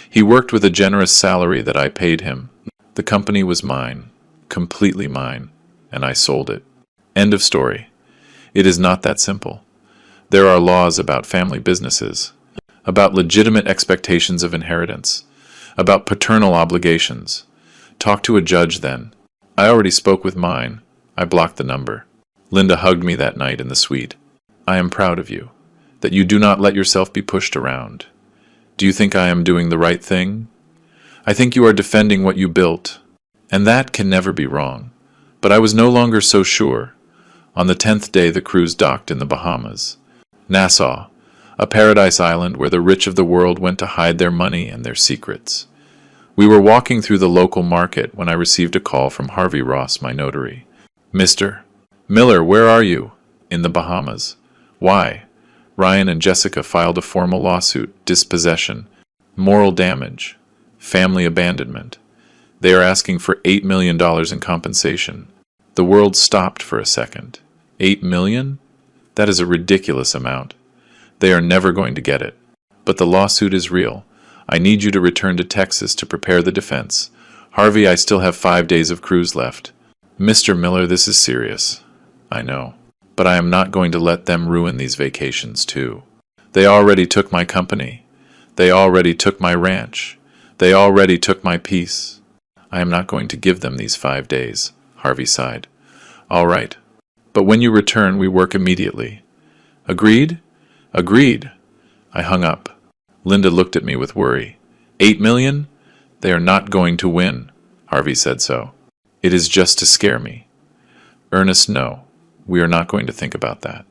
He worked with a generous salary that I paid him. The company was mine, completely mine, and I sold it. End of story. It is not that simple. There are laws about family businesses, about legitimate expectations of inheritance, about paternal obligations. Talk to a judge then. I already spoke with mine. I blocked the number. Linda hugged me that night in the suite. I am proud of you, that you do not let yourself be pushed around. Do you think I am doing the right thing? I think you are defending what you built, and that can never be wrong. But I was no longer so sure. On the 10th day the cruise docked in the Bahamas. Nassau, a paradise island where the rich of the world went to hide their money and their secrets. We were walking through the local market when I received a call from Harvey Ross, my notary. Mr. Miller, where are you? In the Bahamas. Why? Ryan and Jessica filed a formal lawsuit, dispossession, moral damage, family abandonment. They are asking for $8 million in compensation. The world stopped for a second. $8 million? That is a ridiculous amount. They are never going to get it. But the lawsuit is real. I need you to return to Texas to prepare the defense. Harvey, I still have 5 days of cruise left. Mr. Miller, this is serious. I know. But I am not going to let them ruin these vacations, too. They already took my company. They already took my ranch. They already took my peace. I am not going to give them these 5 days, Harvey sighed. All right. But when you return, we work immediately. Agreed? Agreed. I hung up. Linda looked at me with worry. 8 million? They are not going to win. Harvey said so. It is just to scare me. Ernest, no. We are not going to think about that.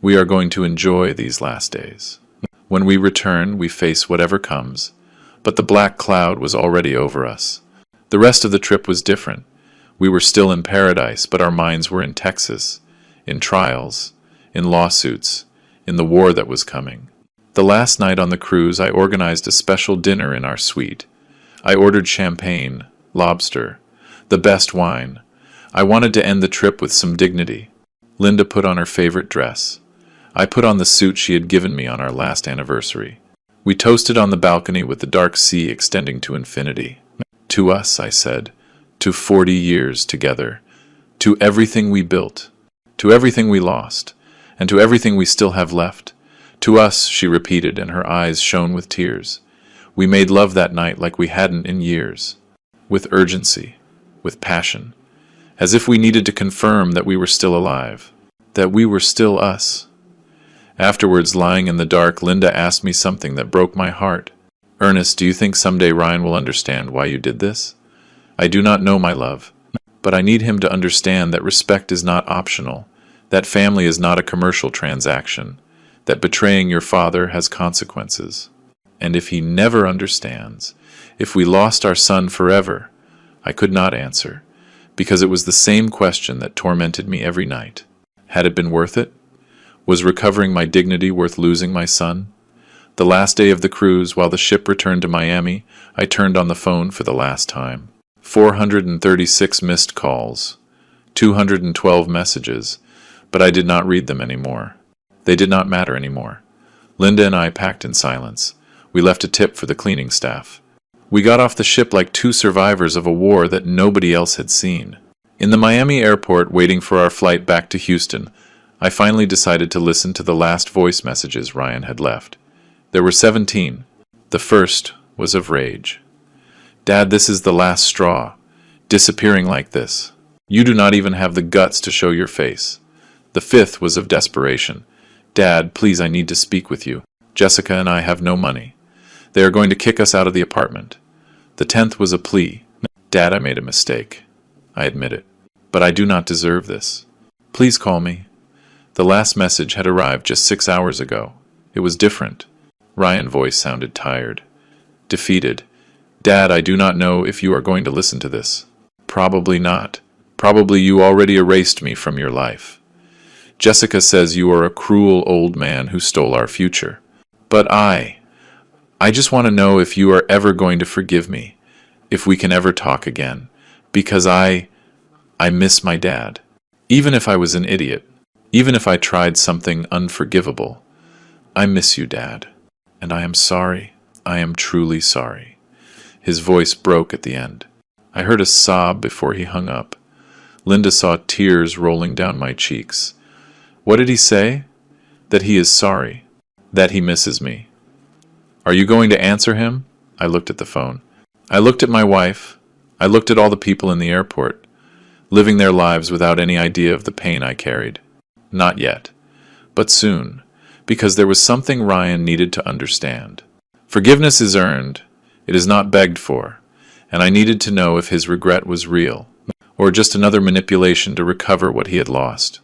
We are going to enjoy these last days. When we return, we face whatever comes. But the black cloud was already over us. The rest of the trip was different. We were still in paradise, but our minds were in Texas, in trials, in lawsuits, in the war that was coming. The last night on the cruise, I organized a special dinner in our suite. I ordered champagne, lobster, the best wine. I wanted to end the trip with some dignity. Linda put on her favorite dress. I put on the suit she had given me on our last anniversary. We toasted on the balcony with the dark sea extending to infinity. To us, I said, to 40 years together, to everything we built, to everything we lost, and to everything we still have left. To us, she repeated, and her eyes shone with tears. We made love that night like we hadn't in years, with urgency, with passion, as if we needed to confirm that we were still alive, that we were still us. Afterwards, lying in the dark, Linda asked me something that broke my heart. Ernest, do you think someday Ryan will understand why you did this? I do not know, my love, but I need him to understand that respect is not optional, that family is not a commercial transaction, that betraying your father has consequences. And if he never understands, if we lost our son forever, I could not answer, because it was the same question that tormented me every night. Had it been worth it? Was recovering my dignity worth losing my son? The last day of the cruise, while the ship returned to Miami, I turned on the phone for the last time. 436 missed calls, 212 messages, but I did not read them anymore. They did not matter anymore. Linda and I packed in silence. We left a tip for the cleaning staff. We got off the ship like two survivors of a war that nobody else had seen. In the Miami airport, waiting for our flight back to Houston, I finally decided to listen to the last voice messages Ryan had left. There were 17. The first was of rage. Dad, this is the last straw. Disappearing like this. You do not even have the guts to show your face. The fifth was of desperation. Dad, please, I need to speak with you. Jessica and I have no money. They are going to kick us out of the apartment. The 10th was a plea. Dad, I made a mistake. I admit it. But I do not deserve this. Please call me. The last message had arrived just 6 hours ago. It was different. Ryan's voice sounded tired, defeated. Dad, I do not know if you are going to listen to this. Probably not. Probably you already erased me from your life. Jessica says you are a cruel old man who stole our future. But I just want to know if you are ever going to forgive me, if we can ever talk again, because I miss my dad. Even if I was an idiot, even if I tried something unforgivable, I miss you, Dad, and I am sorry. I am truly sorry. His voice broke at the end. I heard a sob before he hung up. Linda saw tears rolling down my cheeks. What did he say? That he is sorry. That he misses me. Are you going to answer him? I looked at the phone. I looked at my wife. I looked at all the people in the airport, living their lives without any idea of the pain I carried. Not yet, but soon, because there was something Ryan needed to understand. Forgiveness is earned, it is not begged for, and I needed to know if his regret was real, or just another manipulation to recover what he had lost.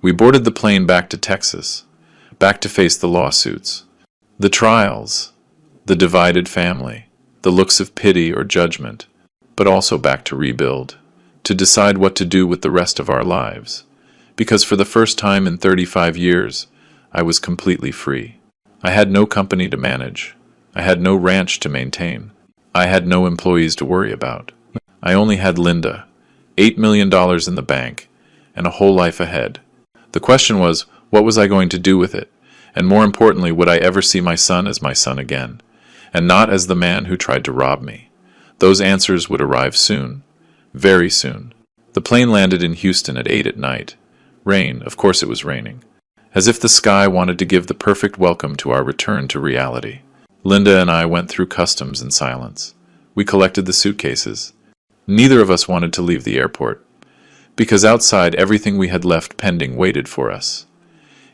We boarded the plane back to Texas, back to face the lawsuits, the trials, the divided family, the looks of pity or judgment, but also back to rebuild, to decide what to do with the rest of our lives. Because for the first time in 35 years, I was completely free. I had no company to manage. I had no ranch to maintain. I had no employees to worry about. I only had Linda, $8 million in the bank, and a whole life ahead. The question was, what was I going to do with it? And more importantly, would I ever see my son as my son again, and not as the man who tried to rob me? Those answers would arrive soon, very soon. The plane landed in Houston at 8 at night. Rain, of course it was raining, as if the sky wanted to give the perfect welcome to our return to reality. Linda and I went through customs in silence. We collected the suitcases. Neither of us wanted to leave the airport, because outside everything we had left pending waited for us.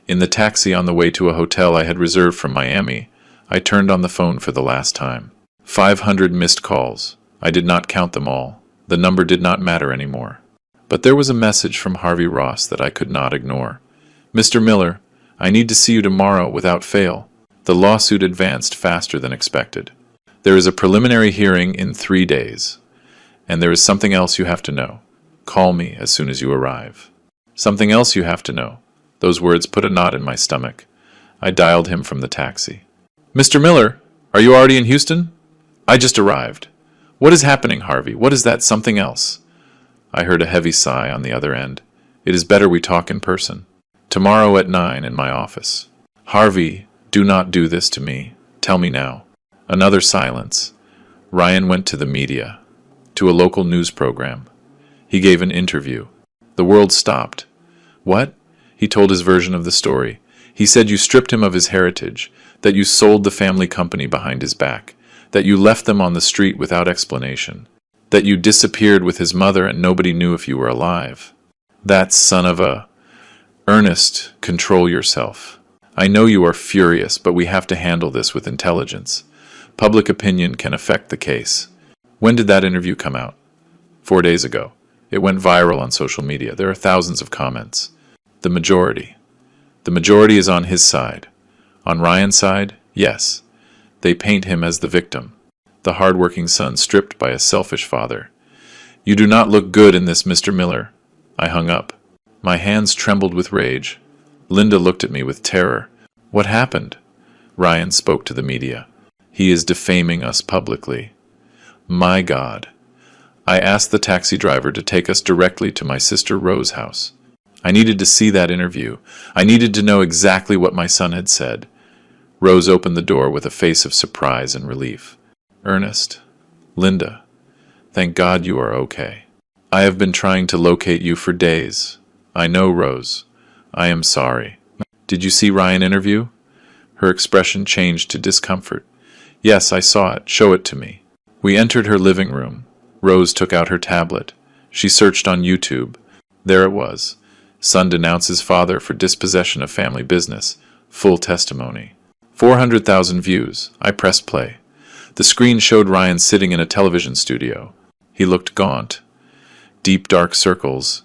In the taxi on the way to a hotel I had reserved from Miami, I turned on the phone for the last time. 500 missed calls. I did not count them all. The number did not matter anymore. But there was a message from Harvey Ross that I could not ignore. Mr. Miller, I need to see you tomorrow without fail. The lawsuit advanced faster than expected. There is a preliminary hearing in 3 days. And there is something else you have to know. Call me as soon as you arrive. Something else you have to know. Those words put a knot in my stomach. I dialed him from the taxi. Mr. Miller, are you already in Houston? I just arrived. What is happening, Harvey? What is that something else? I heard a heavy sigh on the other end. It is better we talk in person. Tomorrow at 9 in my office. Harvey, do not do this to me. Tell me now. Another silence. Ryan went to the media, to a local news program. He gave an interview. The world stopped. What? He told his version of the story. He said you stripped him of his heritage, that you sold the family company behind his back, that you left them on the street without explanation, that you disappeared with his mother and nobody knew if you were alive. That son of a... Ernest, control yourself. I know you are furious, but we have to handle this with intelligence. Public opinion can affect the case. When did that interview come out? 4 days ago. It went viral on social media. There are thousands of comments. The majority. The majority is on his side. On Ryan's side, yes. They paint him as the victim, the hard-working son stripped by a selfish father. You do not look good in this, Mr. Miller. I hung up. My hands trembled with rage. Linda looked at me with terror. What happened? Ryan spoke to the media. He is defaming us publicly. My God. I asked the taxi driver to take us directly to my sister Rose's house. I needed to see that interview. I needed to know exactly what my son had said. Rose opened the door with a face of surprise and relief. Ernest, Linda, thank God you are okay. I have been trying to locate you for days. I know, Rose. I am sorry. Did you see Ryan interview? Her expression changed to discomfort. Yes, I saw it. Show it to me. We entered her living room. Rose took out her tablet. She searched on YouTube. There it was. Son denounces father for dispossession of family business. Full testimony. 400,000 views. I pressed play. The screen showed Ryan sitting in a television studio. He looked gaunt. Deep dark circles.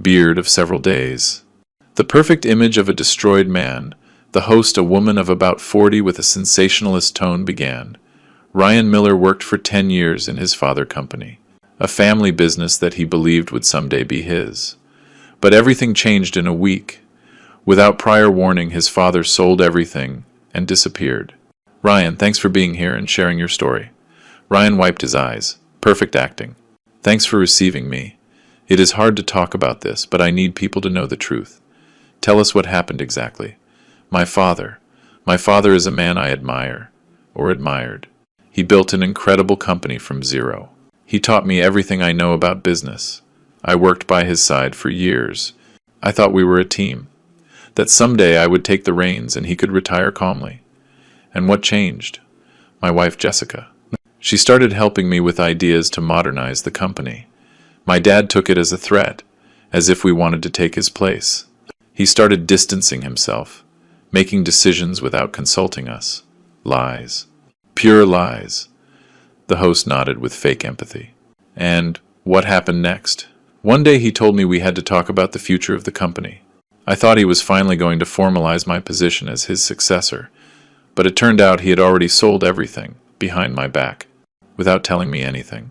Beard of several days. The perfect image of a destroyed man. The host, a woman of about 40 with a sensationalist tone, began. Ryan Miller worked for 10 years in his father company, a family business that he believed would someday be his. But everything changed in a week. Without prior warning, his father sold everything and disappeared. Ryan, thanks for being here and sharing your story. Ryan wiped his eyes. Perfect acting. Thanks for receiving me. It is hard to talk about this, but I need people to know the truth. Tell us what happened exactly. My father is a man I admire, or admired. He built an incredible company from zero. He taught me everything I know about business. I worked by his side for years. I thought we were a team, that someday I would take the reins and he could retire calmly. And what changed? My wife Jessica. She started helping me with ideas to modernize the company. My dad took it as a threat, as if we wanted to take his place. He started distancing himself, making decisions without consulting us. Lies. Pure lies. The host nodded with fake empathy. And what happened next? One day he told me we had to talk about the future of the company. I thought he was finally going to formalize my position as his successor, but it turned out he had already sold everything, behind my back, without telling me anything.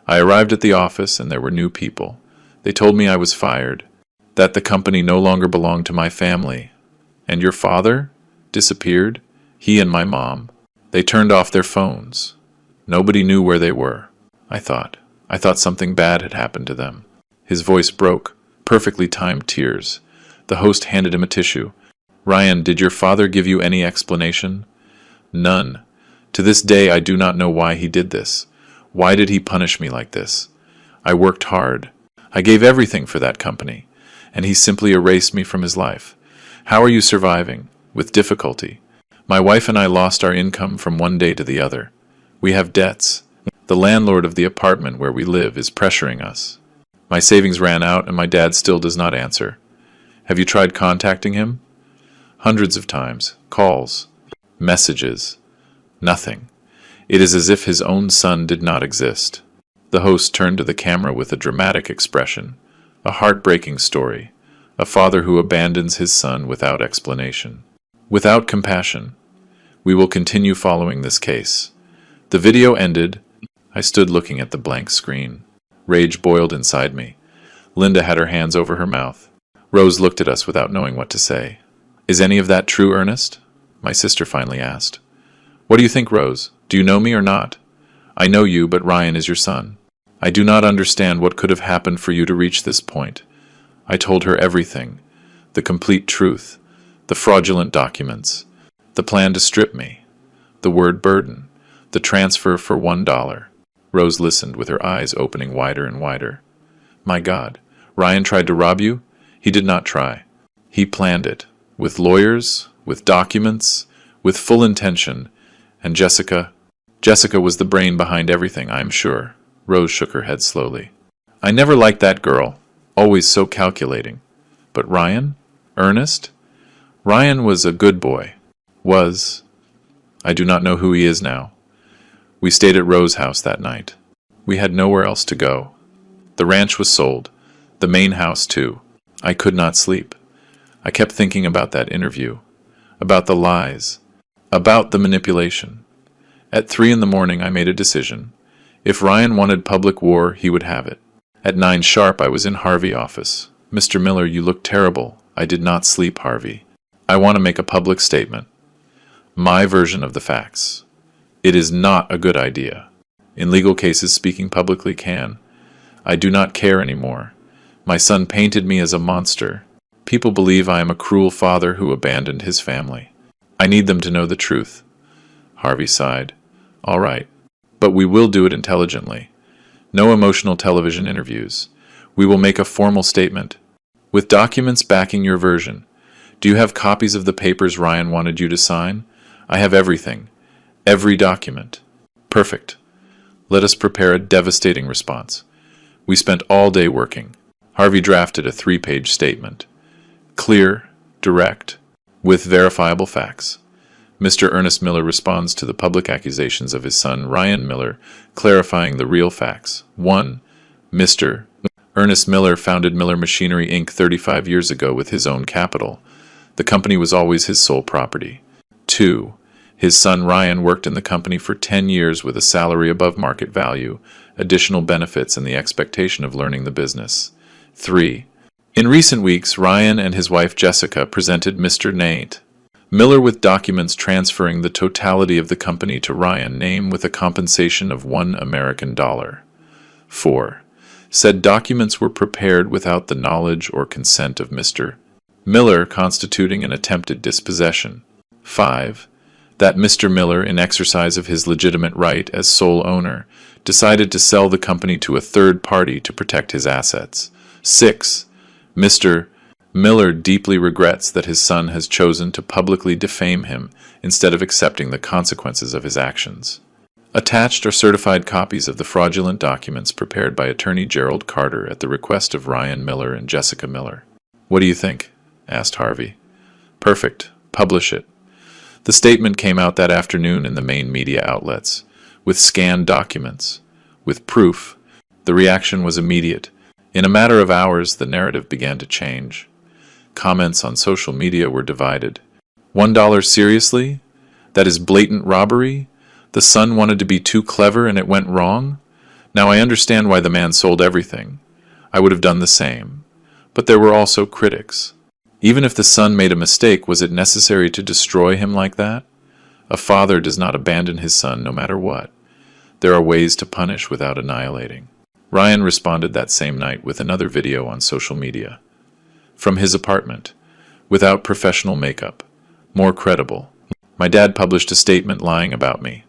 I arrived at the office and there were new people. They told me I was fired, that the company no longer belonged to my family. And your father? Disappeared? He and my mom. They turned off their phones. Nobody knew where they were. I thought something bad had happened to them. His voice broke, perfectly timed tears. The host handed him a tissue. Ryan, did your father give you any explanation? None. To this day I do not know why he did this. Why did he punish me like this? I worked hard. I gave everything for that company, and he simply erased me from his life. How are you surviving? With difficulty. My wife and I lost our income from one day to the other. We have debts. The landlord of the apartment where we live is pressuring us. My savings ran out and my dad still does not answer. Have you tried contacting him? Hundreds of times. Calls. Messages. Nothing. It is as if his own son did not exist. The host turned to the camera with a dramatic expression. A heartbreaking story. A father who abandons his son without explanation. Without compassion. We will continue following this case. The video ended. I stood looking at the blank screen. Rage boiled inside me. Linda had her hands over her mouth. Rose looked at us without knowing what to say. Is any of that true, Ernest? My sister finally asked. What do you think, Rose? Do you know me or not? I know you, but Ryan is your son. I do not understand what could have happened for you to reach this point. I told her everything. The complete truth. The fraudulent documents. The plan to strip me. The word burden. The transfer for $1. Rose listened with her eyes opening wider and wider. My God, Ryan tried to rob you? He did not try. He planned it. With lawyers, with documents, with full intention. And Jessica was the brain behind everything, I am sure. Rose shook her head slowly. I never liked that girl. Always so calculating. But Ryan? Ernest? Ryan was a good boy. Was. I do not know who he is now. We stayed at Rose's house that night. We had nowhere else to go. The ranch was sold. The main house, too. I could not sleep. I kept thinking about that interview. About the lies. About the manipulation. At 3 in the morning I made a decision. If Ryan wanted public war, he would have it. At 9 sharp I was in Harvey office. Mr. Miller, you look terrible. I did not sleep, Harvey. I want to make a public statement. My version of the facts. It is not a good idea. In legal cases, speaking publicly can. I do not care anymore. My son painted me as a monster. People believe I am a cruel father who abandoned his family. I need them to know the truth. Harvey sighed. All right. But we will do it intelligently. No emotional television interviews. We will make a formal statement. With documents backing your version. Do you have copies of the papers Ryan wanted you to sign? I have everything. Every document. Perfect. Let us prepare a devastating response. We spent all day working. Harvey drafted a 3-page statement. Clear, direct, with verifiable facts. Mr. Ernest Miller responds to the public accusations of his son Ryan Miller, clarifying the real facts. 1. Mr. Ernest Miller founded Miller Machinery, Inc. 35 years ago with his own capital. The company was always his sole property. 2. His son Ryan worked in the company for 10 years with a salary above market value, additional benefits, and the expectation of learning the business. 3. In recent weeks, Ryan and his wife Jessica presented Mr. Nate Miller with documents transferring the totality of the company to Ryan, name with a compensation of $1 American. 4. Said documents were prepared without the knowledge or consent of Mr. Miller, constituting an attempted dispossession. 5. That Mr. Miller, in exercise of his legitimate right as sole owner, decided to sell the company to a third party to protect his assets. 6. Mr. Miller deeply regrets that his son has chosen to publicly defame him instead of accepting the consequences of his actions. Attached are certified copies of the fraudulent documents prepared by attorney Gerald Carter at the request of Ryan Miller and Jessica Miller. What do you think? Asked Harvey. Perfect. Publish it. The statement came out that afternoon in the main media outlets, with scanned documents, with proof. The reaction was immediate. In a matter of hours, the narrative began to change. Comments on social media were divided. $1 seriously? That is blatant robbery? The son wanted to be too clever and it went wrong? Now I understand why the man sold everything. I would have done the same. But there were also critics. Even if the son made a mistake, was it necessary to destroy him like that? A father does not abandon his son no matter what. There are ways to punish without annihilating. Ryan responded that same night with another video on social media. From his apartment, without professional makeup, more credible. My dad published a statement lying about me.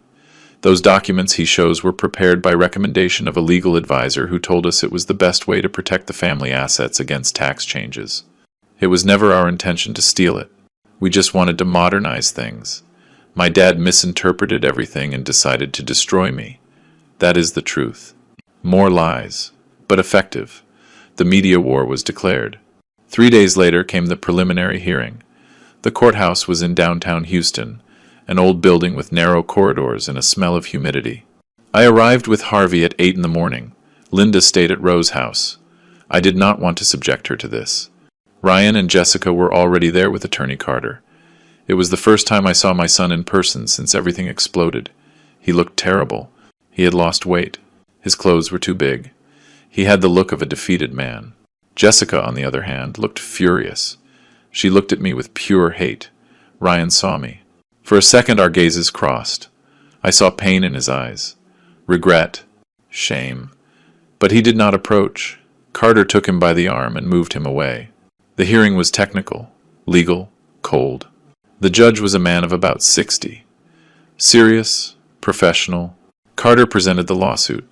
Those documents he shows were prepared by recommendation of a legal advisor who told us it was the best way to protect the family assets against tax changes. It was never our intention to steal it. We just wanted to modernize things. My dad misinterpreted everything and decided to destroy me. That is the truth. More lies, but effective. The media war was declared. 3 days later came the preliminary hearing. The courthouse was in downtown Houston, an old building with narrow corridors and a smell of humidity. I arrived with Harvey at 8 in the morning. Linda stayed at Rose's house. I did not want to subject her to this. Ryan and Jessica were already there with Attorney Carter. It was the first time I saw my son in person since everything exploded. He looked terrible. He had lost weight. His clothes were too big. He had the look of a defeated man. Jessica, on the other hand, looked furious. She looked at me with pure hate. Ryan saw me. For a second our gazes crossed. I saw pain in his eyes. Regret. Shame. But he did not approach. Carter took him by the arm and moved him away. The hearing was technical, legal, cold. The judge was a man of about 60. Serious, professional. Carter presented the lawsuit.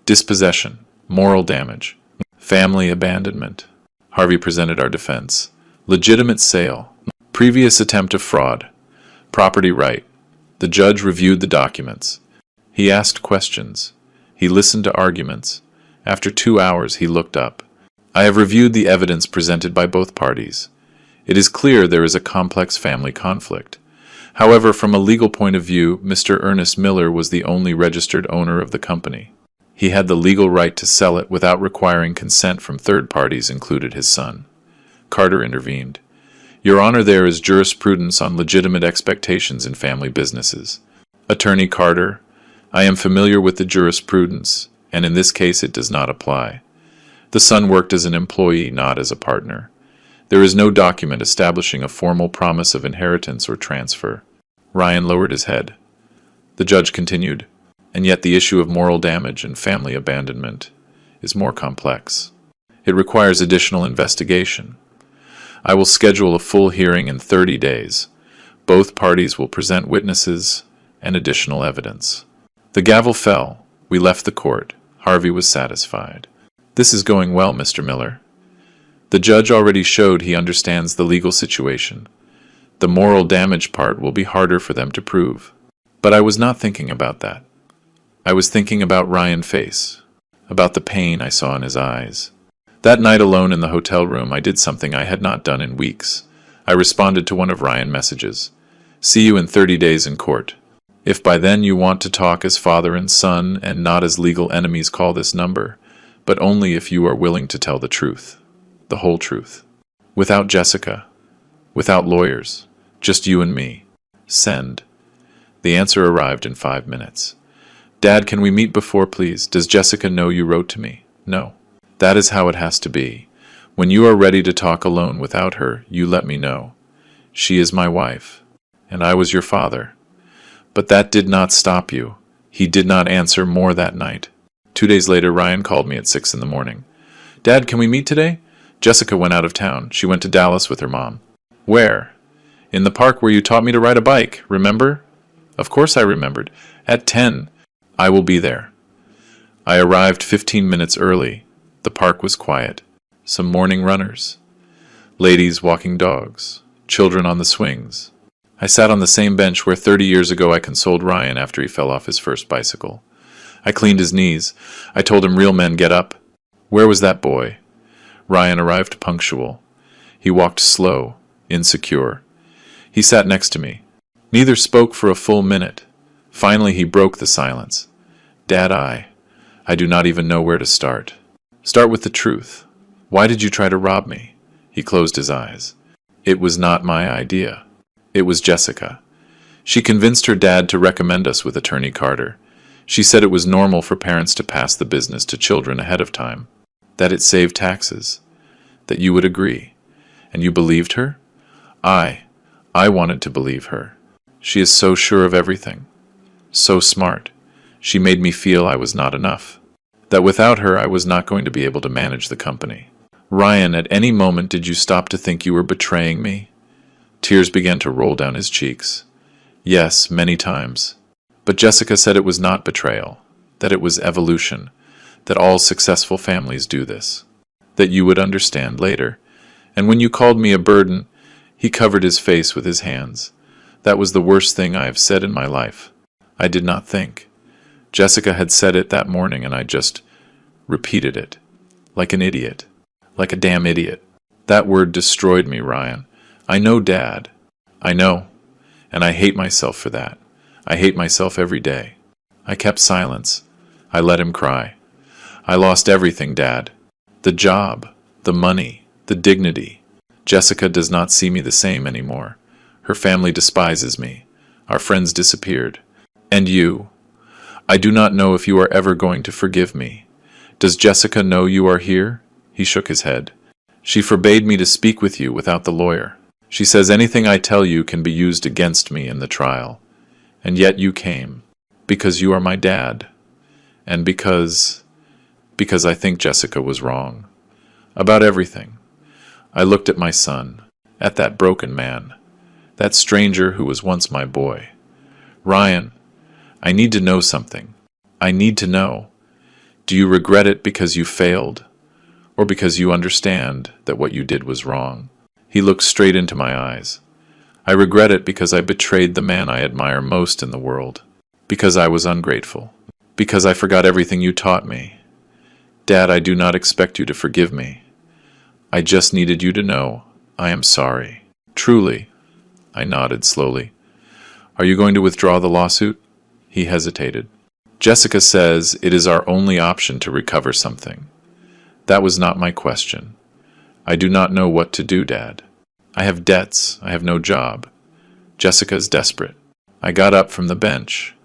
Dispossession, moral damage, family abandonment. Harvey presented our defense. Legitimate sale, previous attempt of fraud, property right. The judge reviewed the documents. He asked questions. He listened to arguments. After 2 hours he looked up. I have reviewed the evidence presented by both parties. It is clear there is a complex family conflict. However, from a legal point of view, Mr. Ernest Miller was the only registered owner of the company. He had the legal right to sell it without requiring consent from third parties, included his son. Carter intervened. Your Honor, there is jurisprudence on legitimate expectations in family businesses. Attorney Carter, I am familiar with the jurisprudence, and in this case it does not apply. The son worked as an employee, not as a partner. There is no document establishing a formal promise of inheritance or transfer. Ryan lowered his head. The judge continued, and yet the issue of moral damage and family abandonment is more complex. It requires additional investigation. I will schedule a full hearing in 30 days. Both parties will present witnesses and additional evidence. The gavel fell. We left the court. Harvey was satisfied. This is going well, Mr. Miller. The judge already showed he understands the legal situation. The moral damage part will be harder for them to prove. But I was not thinking about that. I was thinking about Ryan's face, about the pain I saw in his eyes. That night alone in the hotel room, I did something I had not done in weeks. I responded to one of Ryan's messages. See you in 30 days in court. If by then you want to talk as father and son and not as legal enemies, call this number, but only if you are willing to tell the truth. The whole truth. Without Jessica. Without lawyers. Just you and me. Send. The answer arrived in 5 minutes. Dad, can we meet before, please? Does Jessica know you wrote to me? No. That is how it has to be. When you are ready to talk alone without her, you let me know. She is my wife, and I was your father. But that did not stop you. He did not answer more that night. 2 days later, Ryan called me at 6 in the morning. Dad, can we meet today? Jessica went out of town. She went to Dallas with her mom. Where? In the park where you taught me to ride a bike, remember? Of course I remembered. At 10. I will be there. I arrived 15 minutes early. The park was quiet. Some morning runners. Ladies walking dogs. Children on the swings. I sat on the same bench where 30 years ago I consoled Ryan after he fell off his first bicycle. I cleaned his knees. I told him real men get up. Where was that boy? Ryan arrived punctual. He walked slow, insecure. He sat next to me. Neither spoke for a full minute. Finally he broke the silence. Dad, I do not even know where to start. Start with the truth. Why did you try to rob me? He closed his eyes. It was not my idea. It was Jessica. She convinced her dad to recommend us with Attorney Carter. She said it was normal for parents to pass the business to children ahead of time, that it saved taxes, that you would agree. And you believed her? I wanted to believe her. She is so sure of everything. So smart. She made me feel I was not enough. That without her I was not going to be able to manage the company. Ryan, at any moment did you stop to think you were betraying me? Tears began to roll down his cheeks. Yes, many times. But Jessica said it was not betrayal, that it was evolution, that all successful families do this, that you would understand later. And when you called me a burden, he covered his face with his hands. That was the worst thing I have said in my life. I did not think. Jessica had said it that morning and I just repeated it. Like an idiot. Like a damn idiot. That word destroyed me, Ryan. I know, Dad. I know. And I hate myself for that. I hate myself every day. I kept silence. I let him cry. I lost everything, Dad. The job, the money, the dignity. Jessica does not see me the same anymore. Her family despises me. Our friends disappeared. And you. I do not know if you are ever going to forgive me. Does Jessica know you are here? He shook his head. She forbade me to speak with you without the lawyer. She says anything I tell you can be used against me in the trial. And yet you came. Because you are my dad. And because I think Jessica was wrong. About everything. I looked at my son. At that broken man. That stranger who was once my boy. Ryan, I need to know something. I need to know. Do you regret it because you failed? Or because you understand that what you did was wrong? He looked straight into my eyes. I regret it because I betrayed the man I admire most in the world. Because I was ungrateful. Because I forgot everything you taught me. Dad, I do not expect you to forgive me. I just needed you to know I am sorry. Truly. I nodded slowly. Are you going to withdraw the lawsuit? He hesitated. Jessica says it is our only option to recover something. That was not my question. I do not know what to do, Dad. I have debts. I have no job. Jessica is desperate. I got up from the bench.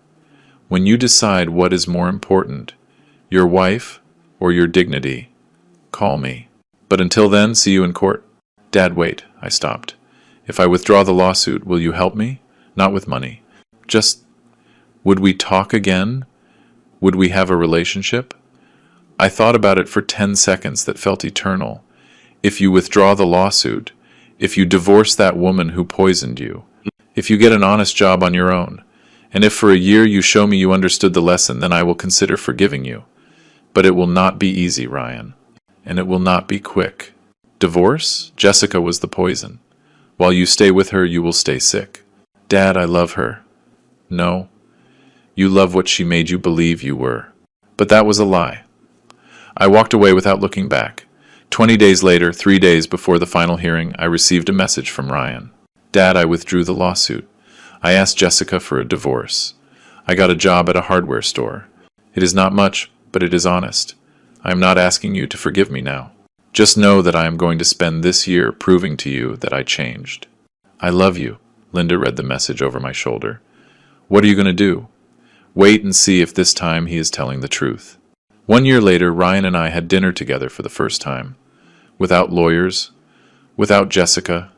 When you decide what is more important, your wife or your dignity, call me. But until then, see you in court. Dad, wait. I stopped. If I withdraw the lawsuit, will you help me? Not with money. Just, would we talk again? Would we have a relationship? I thought about it for 10 seconds that felt eternal. If you withdraw the lawsuit, if you divorce that woman who poisoned you, if you get an honest job on your own, and if for a year you show me you understood the lesson, then I will consider forgiving you. But it will not be easy, Ryan. And it will not be quick. Divorce? Jessica was the poison. While you stay with her, you will stay sick. Dad, I love her. No. You love what she made you believe you were. But that was a lie. I walked away without looking back. 20 days later, 3 days before the final hearing, I received a message from Ryan. Dad, I withdrew the lawsuit. I asked Jessica for a divorce. I got a job at a hardware store. It is not much, but it is honest. I am not asking you to forgive me now. Just know that I am going to spend this year proving to you that I changed. I love you. Linda read the message over my shoulder. What are you going to do? Wait and see if this time he is telling the truth. 1 year later, Ryan and I had dinner together for the first time. Without lawyers, without Jessica,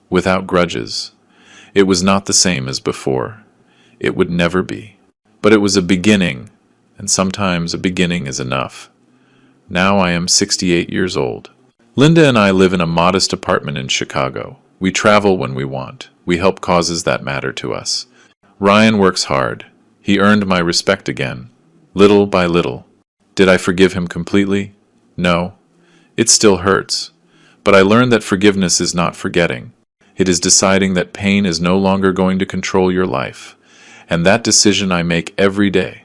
without grudges. It was not the same as before. It would never be. But it was a beginning, and sometimes a beginning is enough. Now I am 68 years old. Linda and I live in a modest apartment in Chicago. We travel when we want. We help causes that matter to us. Ryan works hard. He earned my respect again, little by little. Did I forgive him completely? No. It still hurts. But I learned that forgiveness is not forgetting. It is deciding that pain is no longer going to control your life. And that decision I make every day.